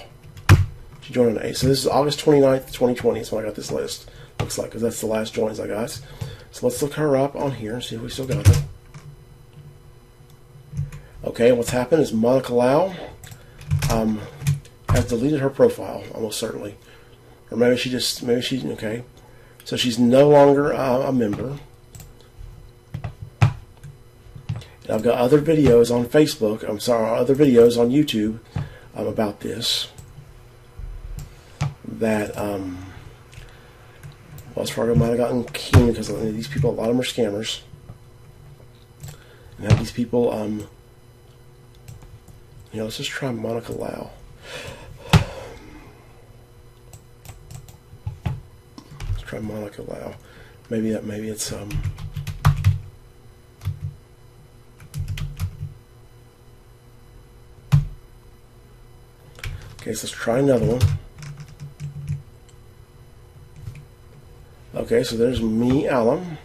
She joined on 8. So this is August 29th, 2020. That's when I got this list. Looks like, because that's the last joins I got. So let's look her up on here and see if we still got it. Okay, what's happened is Monica Lau has deleted her profile, almost certainly. Or maybe she, okay. So she's no longer a member. And I've got other videos on Facebook, other videos on YouTube Wells Fargo might have gotten keen because these people, a lot of them are scammers. And now these people, let's just try Monica Lau. Let's try Monica Lau. Maybe it's okay, so let's try another one. Okay, so there's me, Alum.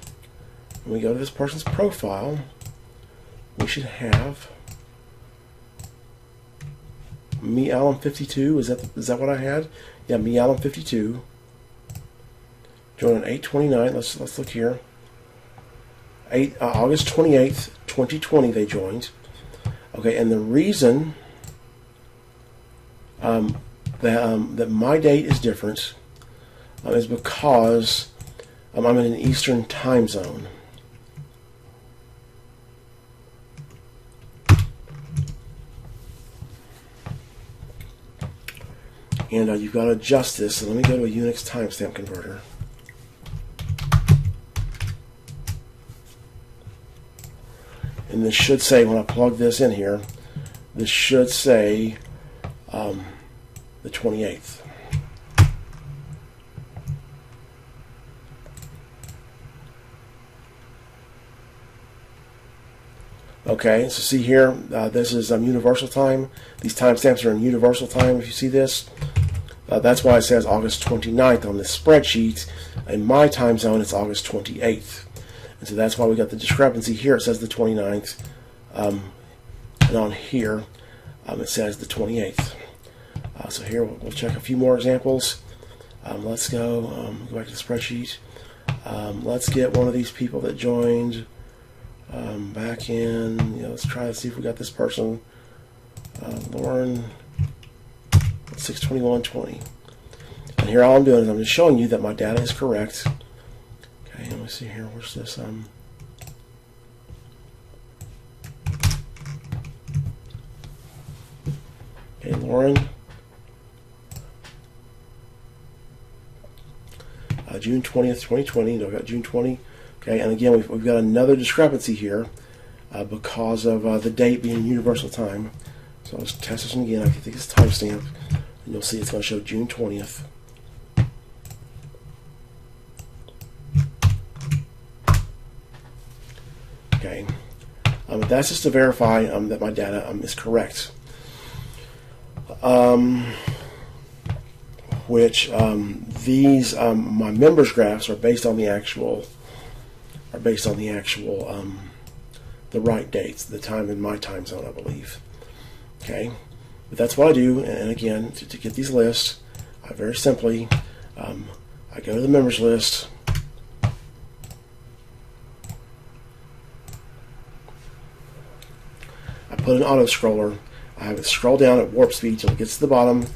When we go to this person's profile, we should have me, Alum 52. Is that what I had? Yeah, me, Alum 52. Joined on 8/29. Let's look here. August 28th, 2020. They joined. Okay, and the reason that my date is different is because I'm in an Eastern time zone. And you've got to adjust this. So let me go to a Unix timestamp converter. And this should say, when I plug this in here, this should say the 28th. Okay, so see here, this is universal time. These timestamps are in universal time, if you see this. That's why it says August 29th on this spreadsheet. In my time zone, it's August 28th. And so that's why we got the discrepancy here. It says the 29th. And on here, it says the 28th. So here, we'll check a few more examples. Let's go back to the spreadsheet. Let's get one of these people that joined back in. Let's try to see if we got this person. Lauren, 6/21/20. And here all I'm doing is I'm just showing you that my data is correct. Okay, let me see here. Where's this? Okay, Lauren. June 20th, 2020. No, I've got June 20. Okay, and again, we've got another discrepancy here because of the date being universal time. So I'll just test this one again. I can take this timestamp, and you'll see it's going to show June 20th. Okay, that's just to verify that my data is correct. Which these my members graphs are based on the actual the right dates, the time in my time zone, I believe. Okay, but that's what I do. And again, to get these lists, I very simply I go to the members list. I put an auto scroller. I have it scroll down at warp speed till it gets to the bottom.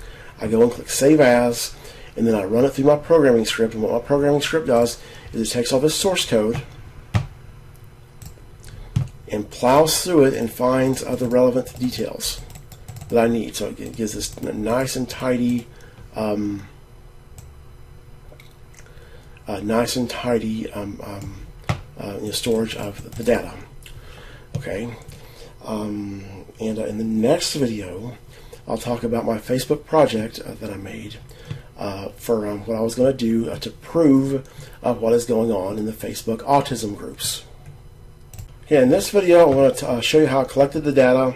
I go and click Save As, and then I run it through my programming script. And what my programming script does is it takes all this source code and plows through it and finds the relevant details that I need. So it gives this nice and tidy, storage of the data. Okay, and in the next video, I'll talk about my Facebook project that I made for what I was going to do to prove what is going on in the Facebook autism groups. Okay, in this video, I want to show you how I collected the data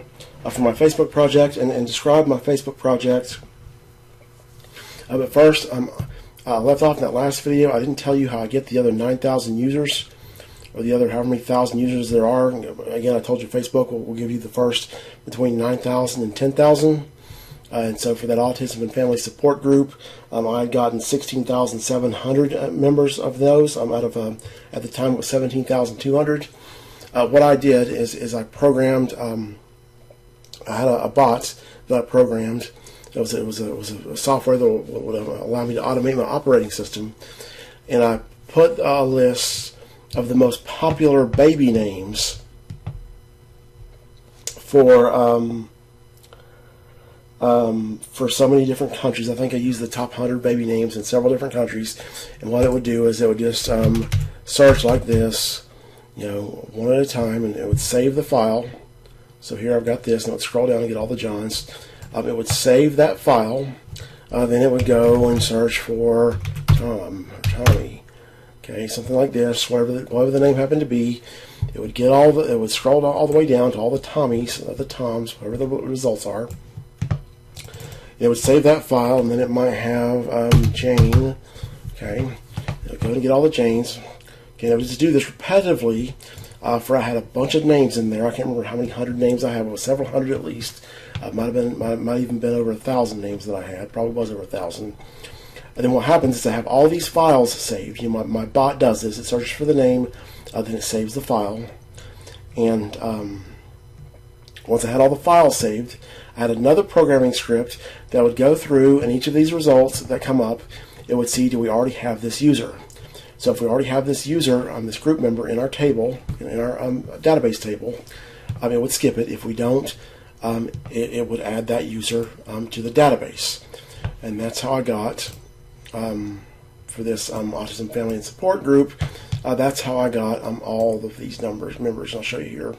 for my Facebook project and describe my Facebook project. But first, I left off in that last video. I didn't tell you how I get the other 9,000 users, or the other however many thousand users there are. Again, I told you Facebook will give you the first between 9,000 and 10,000. And so for that autism and family support group, I had gotten 16,700 members of those. Out of at the time it was 17,200. What I did is I programmed. I had a bot that I programmed. It was a software that would allow me to automate my operating system, and I put a list of the most popular baby names for for so many different countries. I think I used the top 100 baby names in several different countries. And what it would do is it would just search like this, one at a time, and it would save the file. So here I've got this, and it would scroll down and get all the Johns. It would save that file. Then it would go and search for Tom or Tommy. Okay, something like this, whatever the name happened to be. It would get it would scroll all the way down to all the Tommies, the Toms, whatever the results are. It would save that file, and then it might have Jane. Okay, it would go and get all the Janes. Okay, it would just do this repetitively. For I had a bunch of names in there. I can't remember how many hundred names I had. It was several hundred at least. Might even been over 1,000 names that I had. Probably was over 1,000. And then what happens is I have all these files saved. My bot does this. It searches for the name, then it saves the file. And once I had all the files saved, I had another programming script that would go through, and each of these results that come up, it would see, do we already have this user? So if we already have this user, this group member in our table, in our database table, it would skip it. If we don't, it would add that user to the database. And that's how I got, for this Autism Family and Support group, that's how I got all of these members. And I'll show you here.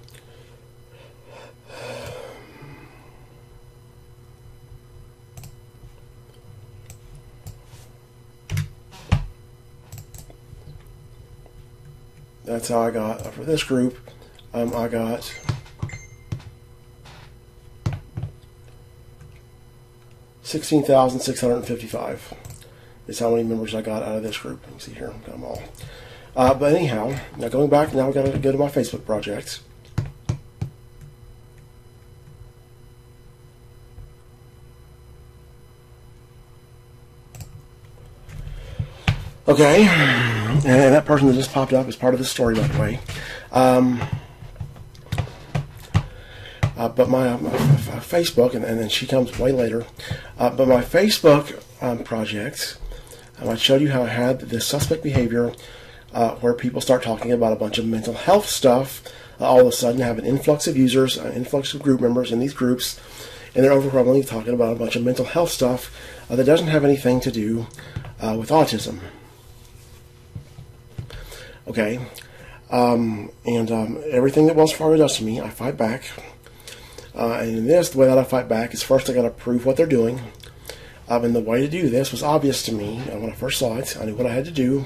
That's how I got, for this group, I got 16,655 is how many members I got out of this group. You can see here, I've got them all. But anyhow, now going back, now we've got to go to my Facebook project. Okay, and that person that just popped up is part of the story, by the way. But my Facebook, and then she comes way later. But my Facebook project, I showed you how I had this suspect behavior where people start talking about a bunch of mental health stuff. All of a sudden have an influx of users, an influx of group members in these groups, and they're overwhelmingly talking about a bunch of mental health stuff that doesn't have anything to do with autism. Okay, and everything that Wells Fargo does to me, I fight back. And in this, the way that I fight back is first I got to prove what they're doing. And the way to do this was obvious to me when I first saw it. I knew what I had to do.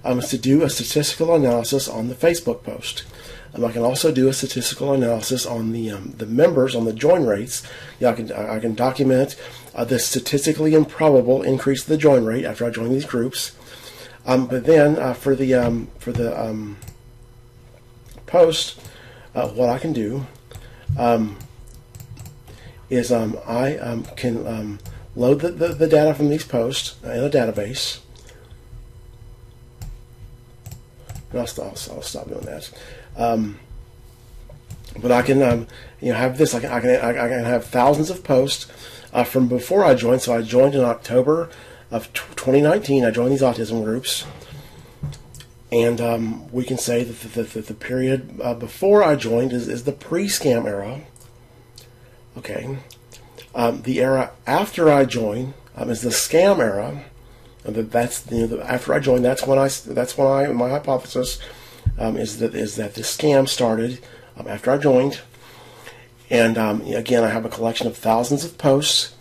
Is to do a statistical analysis on the Facebook post. I can also do a statistical analysis on the members, on the join rates. I can document the statistically improbable increase of the join rate after I join these groups. But then for the post, what I can do is I can load the data from these posts in a database. And I'll stop doing that. But I can have this. I can have thousands of posts from before I joined. So I joined in October of 2019. I joined these autism groups, and we can say that the period before I joined is the pre-scam era. Okay, the era after I joined is the scam era. That's after I joined. That's when my hypothesis is that the scam started after I joined. And again, I have a collection of thousands of posts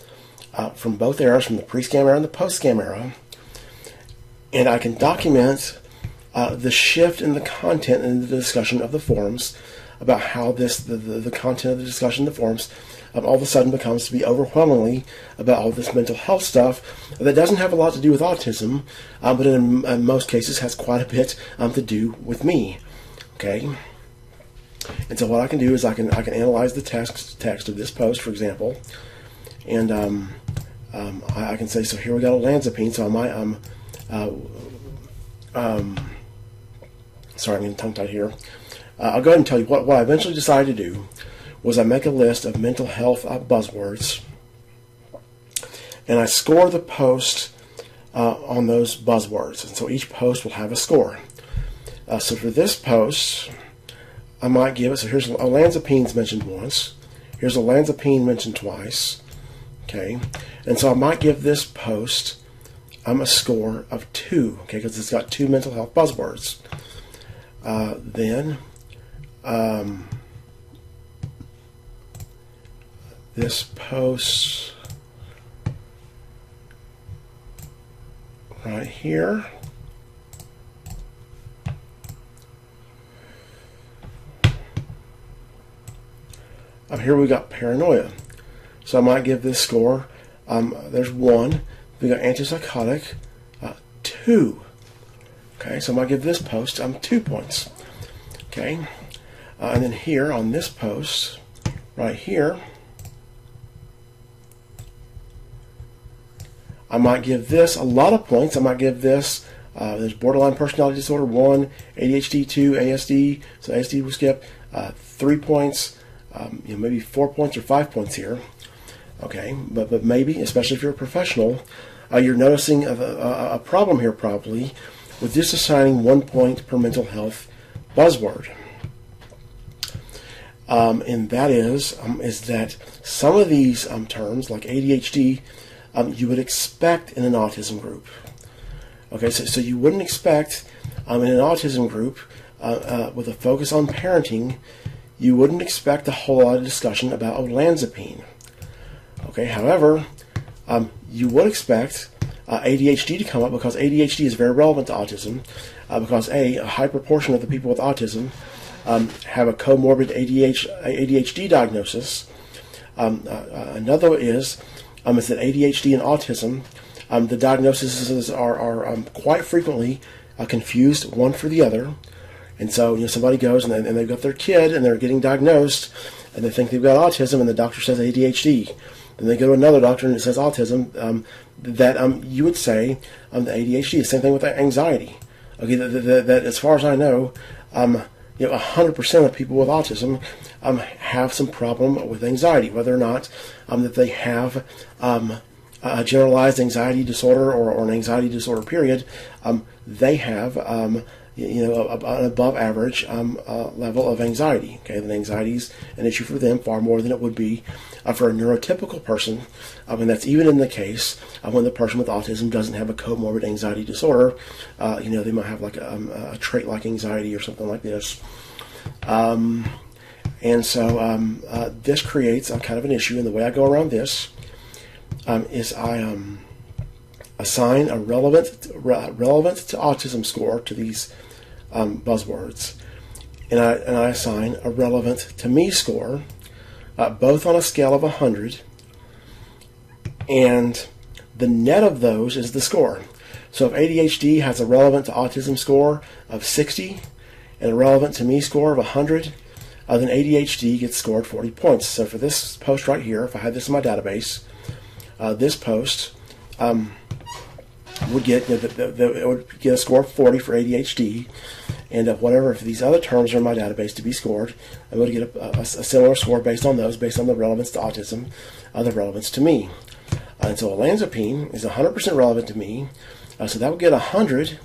from both eras, from the pre-scam era and the post-scam era, and I can document the shift in the content and the discussion of the forums about how the content of the discussion in the forums all of a sudden becomes to be overwhelmingly about all this mental health stuff that doesn't have a lot to do with autism, but in most cases has quite a bit to do with me. Okay, and so what I can do is I can analyze the text of this post, for example, and I can say, so here we got olanzapine. So I might sorry, I'm getting tongue-tied here. I'll go ahead and tell you what I eventually decided to do was I make a list of mental health buzzwords, and I score the post on those buzzwords. And so each post will have a score. So for this post, I might give it, so here's olanzapine's mentioned once. Here's olanzapine mentioned twice. Okay, and so I might give this post a score of 2, okay, because it's got 2 mental health buzzwords. Then this post right here, here we got paranoia. So I might give this score, there's 1. We got antipsychotic, 2. Okay, so I might give this post 2 points. Okay, and then here on this post, right here, I might give this a lot of points. I might give this, there's borderline personality disorder 1, ADHD 2, ASD, so ASD will skip, 3 points, maybe 4 points or 5 points here. Okay, but maybe, especially if you're a professional, you're noticing a problem here probably with just assigning 1 point per mental health buzzword. And that is that some of these terms, like ADHD, you would expect in an autism group. Okay, so you wouldn't expect in an autism group with a focus on parenting, you wouldn't expect a whole lot of discussion about olanzapine. Okay, however, you would expect ADHD to come up because ADHD is very relevant to autism because a high proportion of the people with autism have a comorbid ADHD diagnosis. Another is that ADHD and autism, the diagnoses are quite frequently confused one for the other. And so, somebody goes and they've got their kid and they're getting diagnosed and they think they've got autism and the doctor says ADHD. Then they go to another doctor and it says autism. You would say the ADHD. Same thing with anxiety. Okay, that as far as I know, 100% of people with autism have some problem with anxiety, whether or not that they have a generalized anxiety disorder or an anxiety disorder period. They have an above average level of anxiety. Okay, and anxiety is an issue for them far more than it would be for a neurotypical person, and that's even in the case when the person with autism doesn't have a comorbid anxiety disorder. They might have like a trait like anxiety or something like this. And so this creates a kind of an issue, and the way I go around this is I assign a relevant to autism score to these buzzwords, and I assign a relevant to me score, both on a scale of 100, and the net of those is the score. So if ADHD has a relevant to autism score of 60 and a relevant to me score of 100, then ADHD gets scored 40 points. So for this post right here, if I had this in my database, this post would get it would get a score of 40 for ADHD, and whatever if these other terms are in my database to be scored, I would get a similar score based on those, based on the relevance to autism, the relevance to me. And so olanzapine is 100% relevant to me, so that would get 100.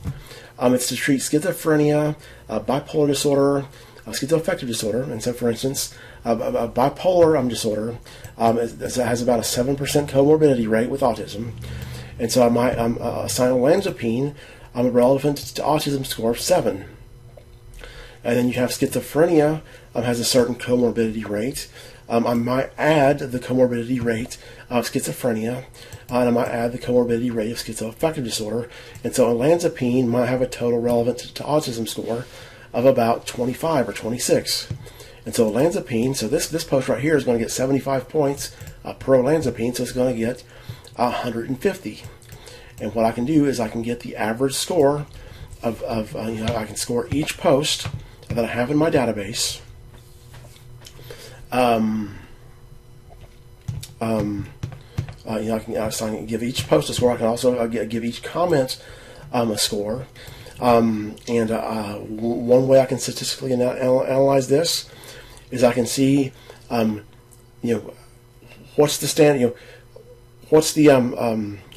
It's to treat schizophrenia, bipolar disorder, schizoaffective disorder. And so, for instance, a bipolar disorder has about a 7% comorbidity rate with autism. And so I might assign olanzapine relevant to autism score of 7. And then you have schizophrenia has a certain comorbidity rate. I might add the comorbidity rate of schizophrenia, and I might add the comorbidity rate of schizoaffective disorder. And so olanzapine might have a total relevant to autism score of about 25 or 26. And so olanzapine, so this post right here is going to get 75 points per olanzapine, so it's going to get 150. And what I can do is I can get the average score of I can score each post that I have in my database. I can give each post a score. I can also give each comment a score. One way I can statistically analyze this is I can see, what's the standard, what's the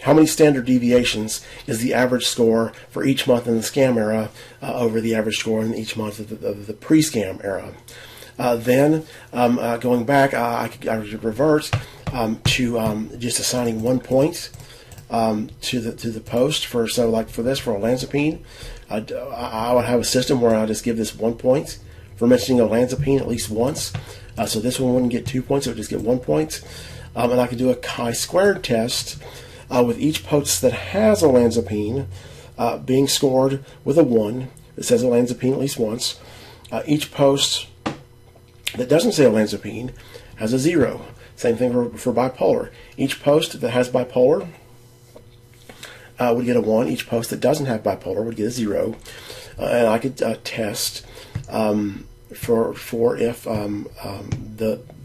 how many standard deviations is the average score for each month in the scam era over the average score in each month of the pre-scam era. Then going back, I could revert to just assigning 1 point to the post for this for olanzapine. I would have a system where I just give this 1 point for mentioning olanzapine at least once. So this one wouldn't get 2 points; it would just get 1 point. And I could do a chi-squared test with each post that has olanzapine being scored with a 1. It says olanzapine at least once. Each post that doesn't say olanzapine has a 0. Same thing for bipolar. Each post that has bipolar would get a 1. Each post that doesn't have bipolar would get a 0. And I could test for if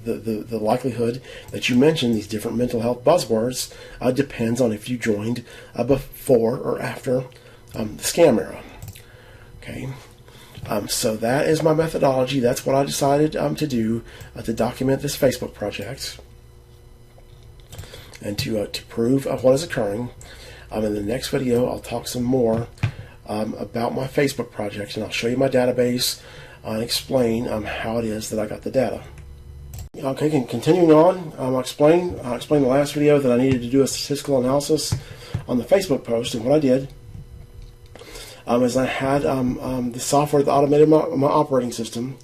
the likelihood that you mention these different mental health buzzwords depends on if you joined before or after the scam era. Okay. So that is my methodology. That's what I decided to do to document this Facebook project and to prove what is occurring. In the next video, I'll talk some more about my Facebook project, and I'll show you my database and explain how it is that I got the data. Okay, continuing on, I'll explain the last video that I needed to do a statistical analysis on the Facebook post, and what I did is I had the software that automated my operating system,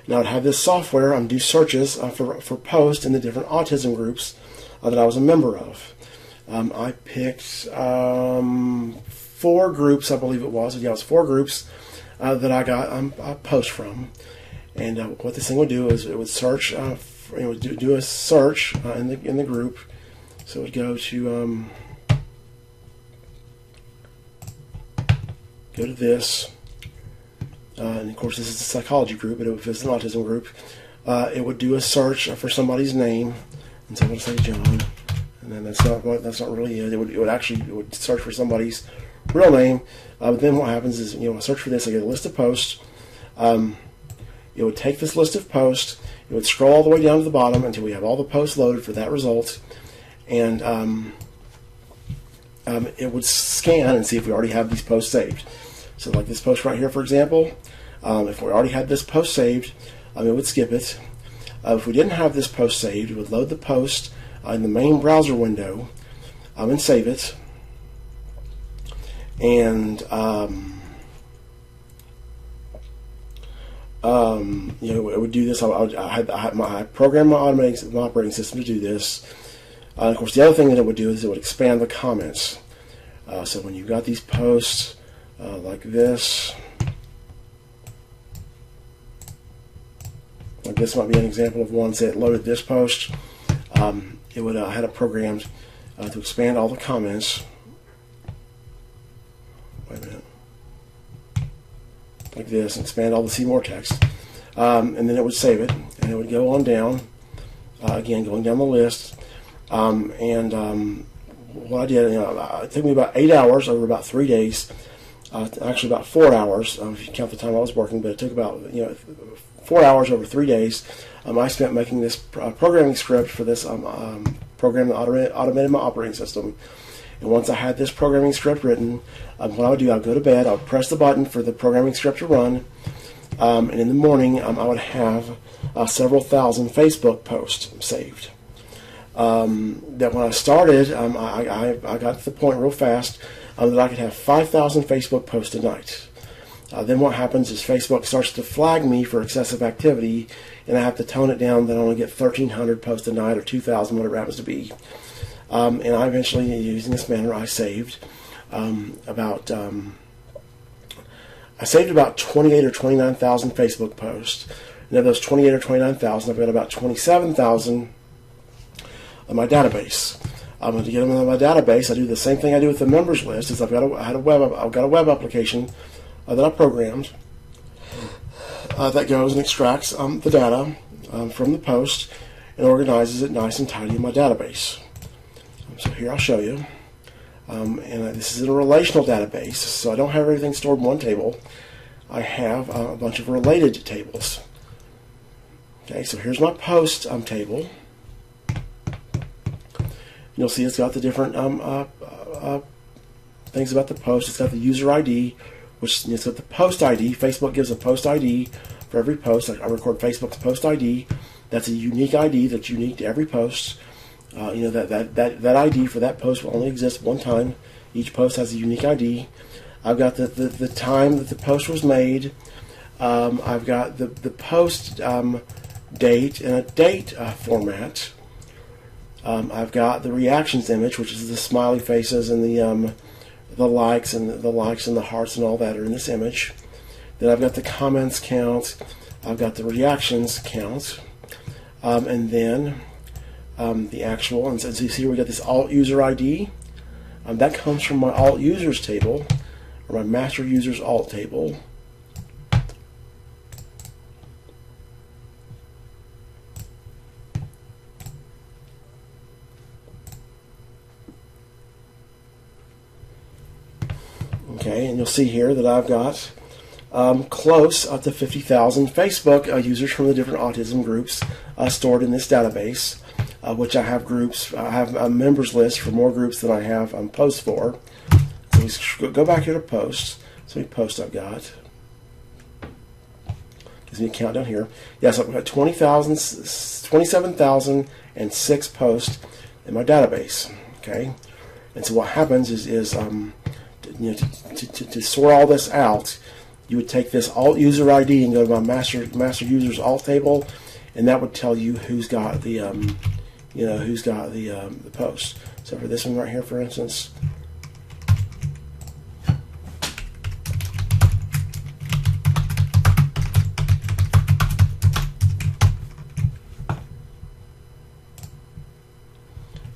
and I would have this software do searches for posts in the different autism groups that I was a member of. I picked 4 groups, I believe it was. Yeah, it was 4 groups that I got a post from. And what this thing would do is it would search, it would do a search in the group. So it would go to this, and of course this is a psychology group, but if it's an autism group, it would do a search for somebody's name, and so I'm going to say John, and then that's not really it. It would search for somebody's real name, but then what happens is, I search for this, I get a list of posts. It would take this list of posts, it would scroll all the way down to the bottom until we have all the posts loaded for that result, and it would scan and see if we already have these posts saved. So like this post right here, for example, if we already had this post saved, it would skip it. If we didn't have this post saved, it would load the post in the main browser window and save it. And it would do this. I programmed my operating system to do this. Of course, the other thing that it would do is it would expand the comments. So when you've got these posts like this might be an example of one. Say it loaded this post. It would had it programmed to expand all the comments. Wait a minute. Like this, and expand all the see more text. And then it would save it, and it would go on down, again going down the list. What I did, it took me about 8 hours over about 3 days. Actually about 4 hours if you count the time I was working, but it took about 4 hours over 3 days. I spent making this programming script for this program that automated my operating system. And once I had this programming script written, what I would do, I would go to bed, I would press the button for the programming script to run, and in the morning I would have several thousand Facebook posts saved. That when I started, I got to the point real fast that I could have 5,000 Facebook posts a night. Then what happens is Facebook starts to flag me for excessive activity, and I have to tone it down. Then I only get 1,300 posts a night or 2,000, whatever it happens to be. And I eventually, using this manner, I saved about 28 or 29,000 Facebook posts. And of those 28 or 29,000, I've got about 27,000 on my database. To get them on my database, I do the same thing I do with the members list. Is I've got a web application that I programmed that goes and extracts the data from the post and organizes it nice and tidy in my database. So here I'll show you. And this is in a relational database, so I don't have everything stored in one table. I have a bunch of related tables. Okay, so here's my post table. You'll see it's got the different things about the post. It's got the user ID, which it's got the post ID. Facebook gives a post ID for every post. I record Facebook's post ID. That's a unique ID that's unique to every post. That ID for that post will only exist one time. Each post has a unique ID. I've got the time that the post was made. I've got the post date in a date format. I've got the reactions image, which is the smiley faces and the likes and the hearts and all that are in this image. Then I've got the comments count. I've got the reactions count, and then the actual. And so you see, we got this alt user ID. That comes from my alt users table, or my master users alt table. Okay, and you'll see here that I've got close up to 50,000 Facebook users from the different autism groups stored in this database, which I have groups. I have a members list for more groups than I have posts for. So we go back here to posts. So many posts I've got. Gives me a countdown here. Yes, I've got 27,006 posts in my database. Okay, and so what happens is to sort all this out, you would take this alt user ID and go to my master users alt table, and that would tell you who's got the the post. So for this one right here, for instance,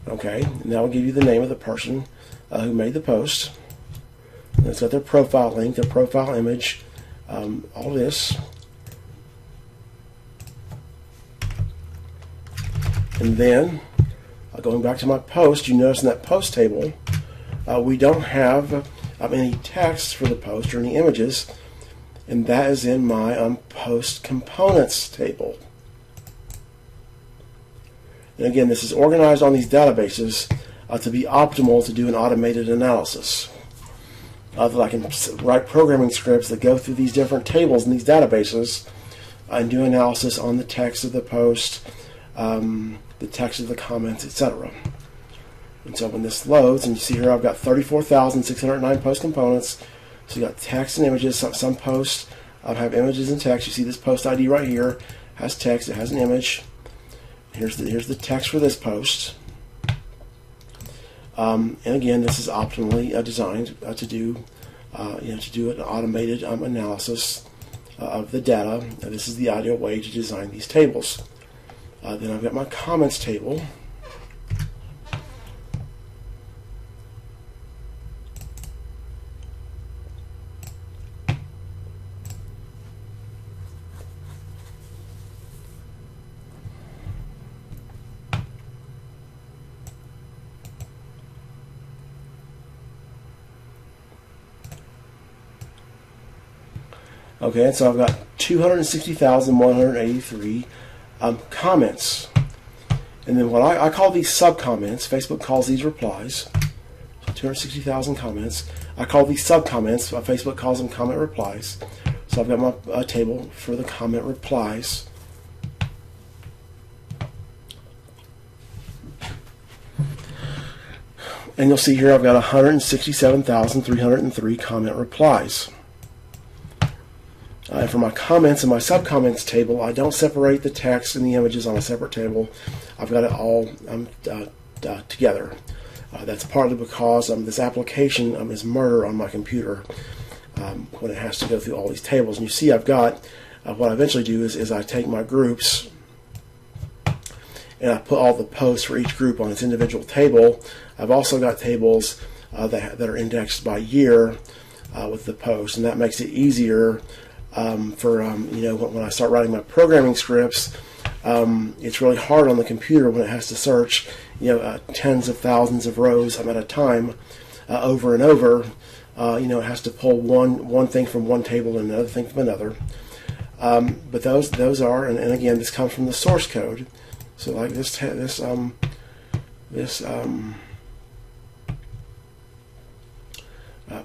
okay, and that will give you the name of the person who made the post. And it's got their profile link, their profile image, all this. And then, going back to my post, you notice in that post table, we don't have any text for the post or any images, and that is in my post components table. And again, this is organized on these databases to be optimal to do an automated analysis. That I can write programming scripts that go through these different tables in these databases and do analysis on the text of the post, the text of the comments, etc. And so when this loads, and you see here I've got 34,609 post components. So you got text and images. Some posts have images and text. You see this post ID right here has text. It has an image. Here's the text for this post. And again, this is optimally designed to do an automated analysis of the data. This is the ideal way to design these tables. Then I've got my comments table. Okay, so I've got 260,183 comments. And then what I call these sub-comments, Facebook calls these replies. So 260,000 comments. I call these sub-comments, Facebook calls them comment replies. So I've got my table for the comment replies. And you'll see here I've got 167,303 comment replies. And for my comments and my subcomments table, I don't separate the text and the images on a separate table. I've got it all together. That's partly because this application is murder on my computer when it has to go through all these tables. And you see I've got, what I eventually do is I take my groups and I put all the posts for each group on its individual table. I've also got tables that are indexed by year with the posts, and that makes it easier when I start writing my programming scripts. It's really hard on the computer when it has to search tens of thousands of rows at a time over and over. It has to pull one thing from one table and another thing from another. But those are, and again, this comes from the source code. So like this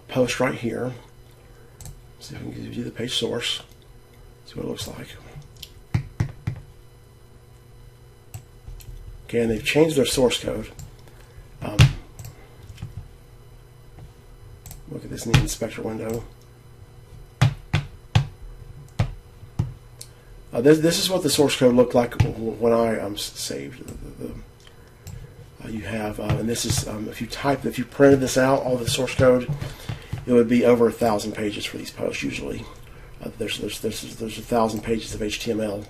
post right here. See if I can give you the page source. See what it looks like. Okay, and they've changed their source code. Look at this in the inspector window. This is what the source code looked like when I saved. You have, and this is if you printed this out, all the source code, it would be over 1,000 pages for these posts usually. There's 1,000 pages of HTML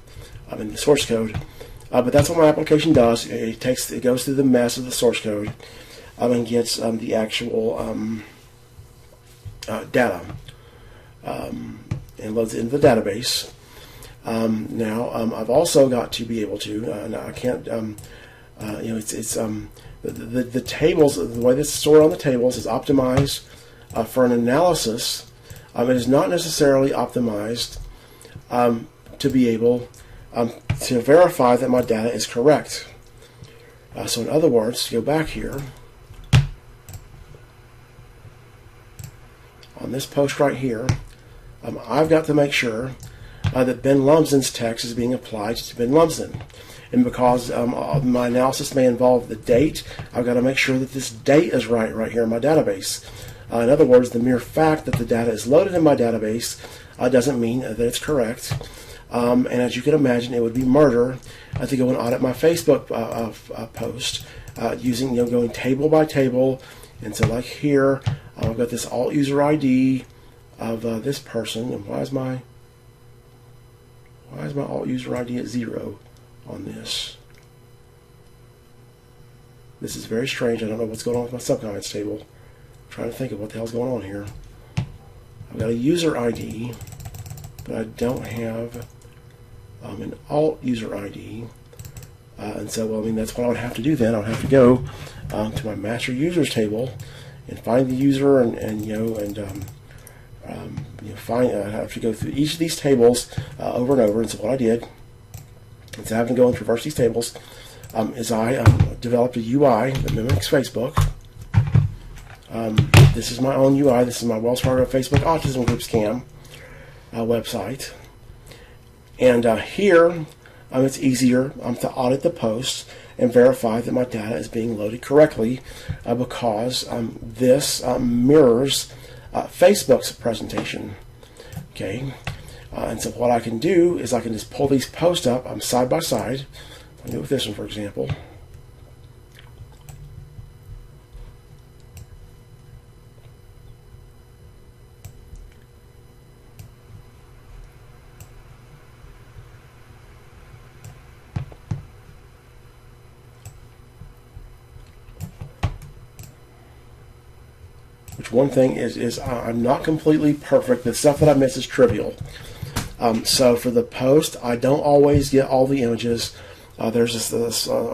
in the source code, but that's what my application does. It goes through the mess of the source code and gets the actual data and loads it into the database. Now I've also got to be able to. Now I can't. The tables. The way this is stored on the tables is optimized for an analysis. It is not necessarily optimized to be able to verify that my data is correct. So in other words, to go back here on this post right here, I've got to make sure that Ben Lumsden's text is being applied to Ben Lumsden. And because my analysis may involve the date, I've got to make sure that this date is right here in my database. In other words, the mere fact that the data is loaded in my database doesn't mean that it's correct. And as you can imagine, it would be murder to go and audit my Facebook post using, going table by table. And so like here, I've got this alt user ID of this person. And why is my alt user ID at 0 on this? This is very strange. I don't know what's going on with my subcomments table. I'm trying to think of what the hell's going on here. I've got a user ID, but I don't have an alt user ID. And so, well, I mean, that's what I would have to do then. I would have to go to my master users table and find the user and I have to go through each of these tables over and over. And so what I did, instead of having to go and traverse these tables, is I developed a UI that mimics Facebook. This is my own UI. This is my Wells Fargo Facebook Autism Group Scam website. And here, it's easier to audit the posts and verify that my data is being loaded correctly because this mirrors Facebook's presentation. Okay, and so what I can do is I can just pull these posts up side by side. I'll do it with this one, for example. Which one thing is I'm not completely perfect. The stuff that I miss is trivial. So for the post, I don't always get all the images. There's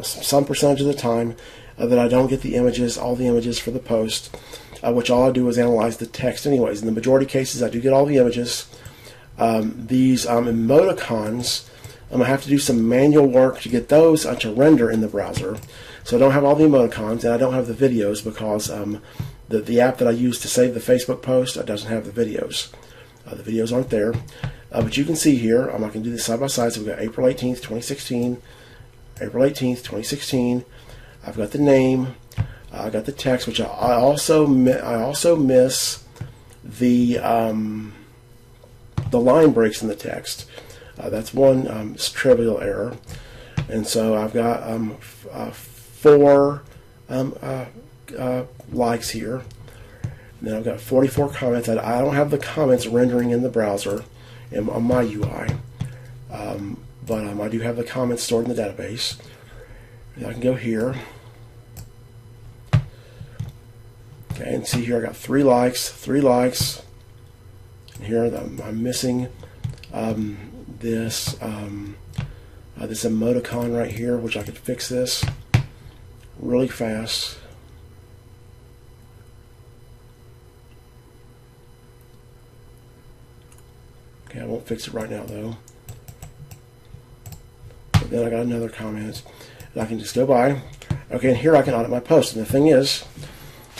some percentage of the time that I don't get the images, all the images for the post, which all I do is analyze the text anyways. In the majority of cases, I do get all the images. These emoticons, I have to do some manual work to get those to render in the browser. So I don't have all the emoticons, and I don't have the videos because the app that I use to save the Facebook post doesn't have the videos. The videos aren't there. But you can see here, I can do this side by side. So we've got April 18th, 2016, April 18th, 2016. I've got the name. I got the text, which I also miss the line breaks in the text. That's one trivial error. And so I've got 4 likes here. And then I've got 44 comments. I don't have the comments rendering in the browser on my UI, but I do have the comments stored in the database. And I can go here. Okay, and see here I got 3 likes, 3 likes. And here I'm missing this emoticon right here, which I could fix this really fast. Okay, I won't fix it right now though. But then I got another comment, and I can just go by. Okay, and here I can audit my post. And the thing is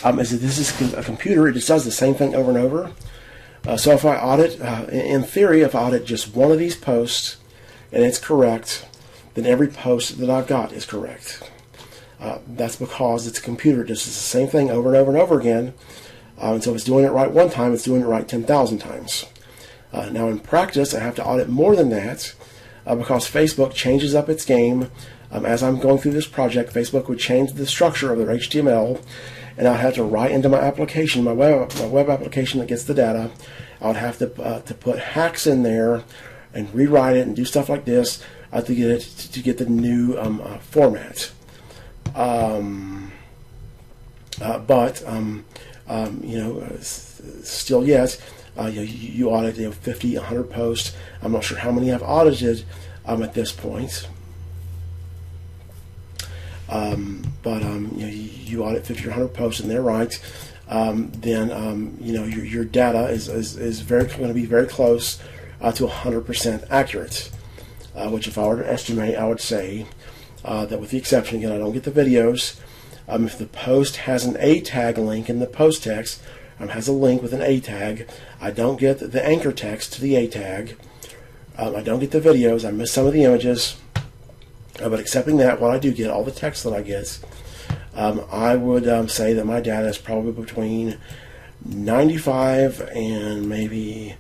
that this is a computer. It just does the same thing over and over. So if I audit, in theory, if I audit just one of these posts and it's correct, then every post that I've got is correct. That's because it's a computer. It does the same thing over and over and over again. And so if it's doing it right one time, it's doing it right 10,000 times. Now in practice, I have to audit more than that because Facebook changes up its game. As I'm going through this project, Facebook would change the structure of their HTML, and I'd have to write into my application, my web application that gets the data. I would have to put hacks in there and rewrite it and do stuff like this to get the new format. Still yet, you audit 50, 100 posts. I'm not sure how many I've audited at this point. You audit 50 or 100 posts and they're right, then your data is going to be very close to 100% accurate. Which, if I were to estimate, I would say that, with the exception, again, I don't get the videos. If the post has an A tag link in the post text, has a link with an A tag, I don't get the anchor text to the A tag. I don't get the videos. I miss some of the images. But accepting that, what I do get, all the text that I get, I would say that my data is probably between 95 and maybe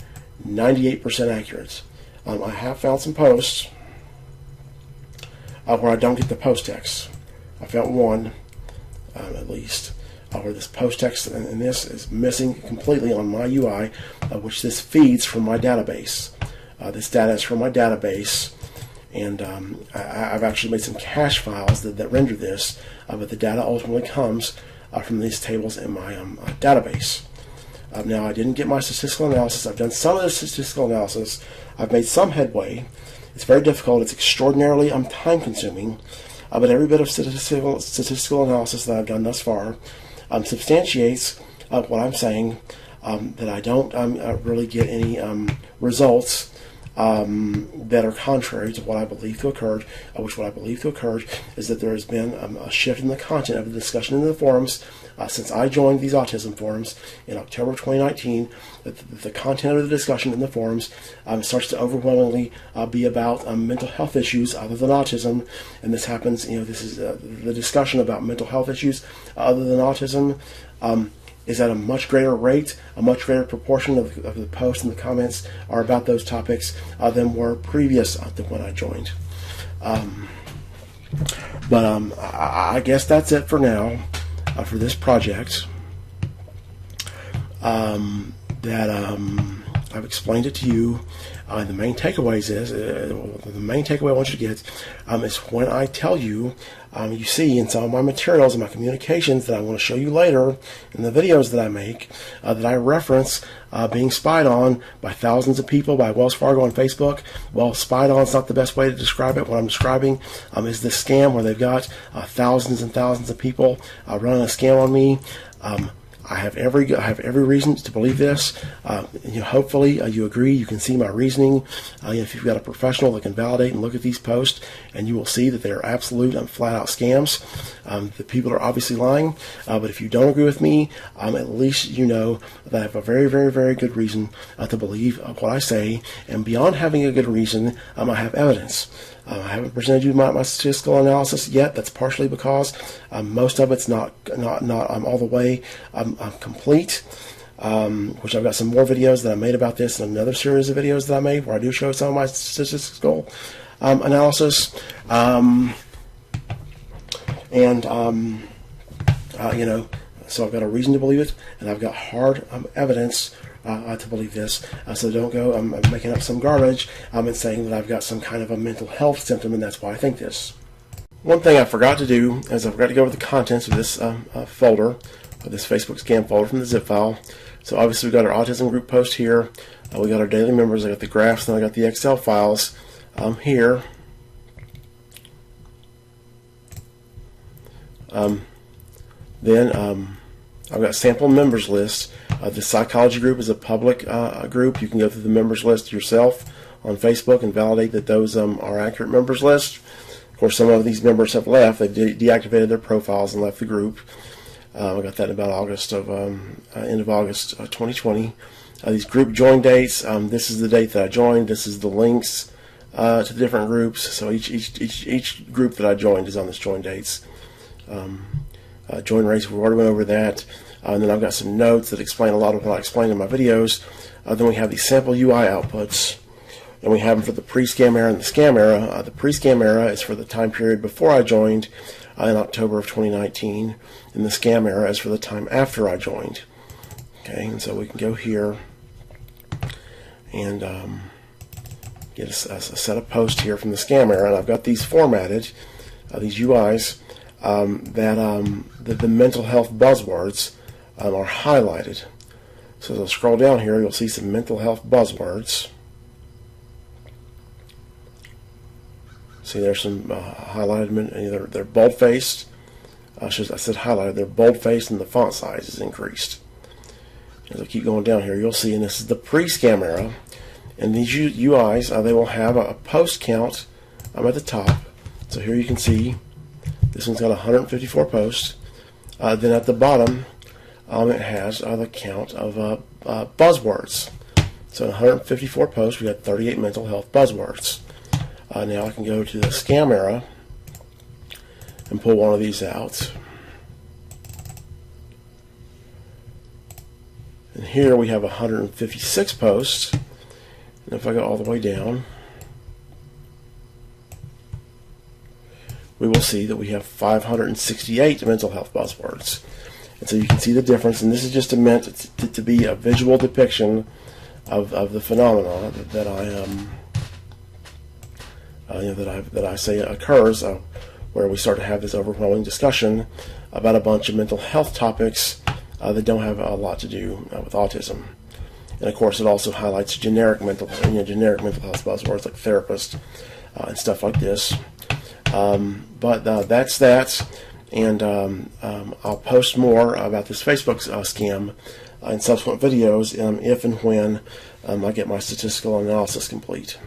98% accurate. I have found some posts where I don't get the post text. I found one, at least, where this post text and this is missing completely on my UI, which this feeds from my database. This data is from my database. And I've actually made some cache files that render this, but the data ultimately comes from these tables in my database. Now, I didn't get my statistical analysis. I've done some of the statistical analysis. I've made some headway. It's very difficult. It's extraordinarily time-consuming. But every bit of statistical analysis that I've done thus far substantiates what I'm saying, that I don't really get any results that are contrary to what I believe to occur, what I believe to occur is that there has been a shift in the content of the discussion in the forums since I joined these autism forums in October 2019. The content of the discussion in the forums starts to overwhelmingly be about mental health issues other than autism, and this happens. This is the discussion about mental health issues other than autism. Is at a much greater rate, a much greater proportion of the posts and the comments are about those topics than were previous to when I joined. I guess that's it for now for this project. I've explained it to you. The main takeaways is the main takeaway I want you to get is when I tell you, you see in some of my materials and my communications that I want to show you later in the videos that I make, that I reference being spied on by thousands of people, by Wells Fargo on Facebook. Well, spied on is not the best way to describe it. What I'm describing is this scam where they've got thousands and thousands of people running a scam on me. I have every reason to believe this. Hopefully you agree. You can see my reasoning. If you've got a professional that can validate and look at these posts, and you will see that they are absolute and flat-out scams. The people are obviously lying. But if you don't agree with me, at least you know that I have a very, very, very good reason to believe what I say. And beyond having a good reason, I have evidence. I haven't presented you my statistical analysis yet. That's partially because most of it's not all the way complete. Which I've got some more videos that I made about this and another series of videos that I made where I do show some of my statistical analysis. So I've got a reason to believe it, and I've got hard evidence to believe this. So don't go making up some garbage and saying that I've got some kind of a mental health symptom, and that's why I think this. One thing I forgot to do is I forgot to go over the contents of this folder, this Facebook scam folder from the zip file. So obviously we've got our autism group post here. We got our daily members. I got the graphs, and I got the Excel files here. Then I've got sample members list. The psychology group is a public group. You can go through the members list yourself on Facebook and validate that those are accurate members list. Of course, some of these members have left. They've deactivated their profiles and left the group. I got that in about end of August 2020. These group join dates, this is the date that I joined, this is the links to the different groups. So each group that I joined is on this join dates. Join rates, we already went over that. And then I've got some notes that explain a lot of what I explained in my videos. Then we have these sample UI outputs, and we have them for the pre-scam era and the scam era. The pre-scam era is for the time period before I joined in October of 2019, and the scam era is for the time after I joined. Okay, and so we can go here and get a set of posts here from the scam era, and I've got these formatted, these UIs, that the mental health buzzwords are highlighted. So as I scroll down here, you'll see some mental health buzzwords. See, there's some highlighted. They're bold-faced. I said highlighted. They're bold-faced, and the font size is increased. As I keep going down here, you'll see, and this is the pre-scam era. And these UIs, they will have a post count at the top. So here you can see this one's got 154 posts. Then at the bottom, it has the count of buzzwords. So 154 posts, we got 38 mental health buzzwords. Now I can go to the scam era and pull one of these out. And here we have 156 posts. And if I go all the way down, we will see that we have 568 mental health buzzwords. And so you can see the difference, and this is just meant to be a visual depiction of the phenomena that I say occurs, where we start to have this overwhelming discussion about a bunch of mental health topics that don't have a lot to do with autism. And of course, it also highlights generic mental health buzzwords like therapist and stuff like this. But that's that. And I'll post more about this Facebook scam in subsequent videos if and when I get my statistical analysis complete.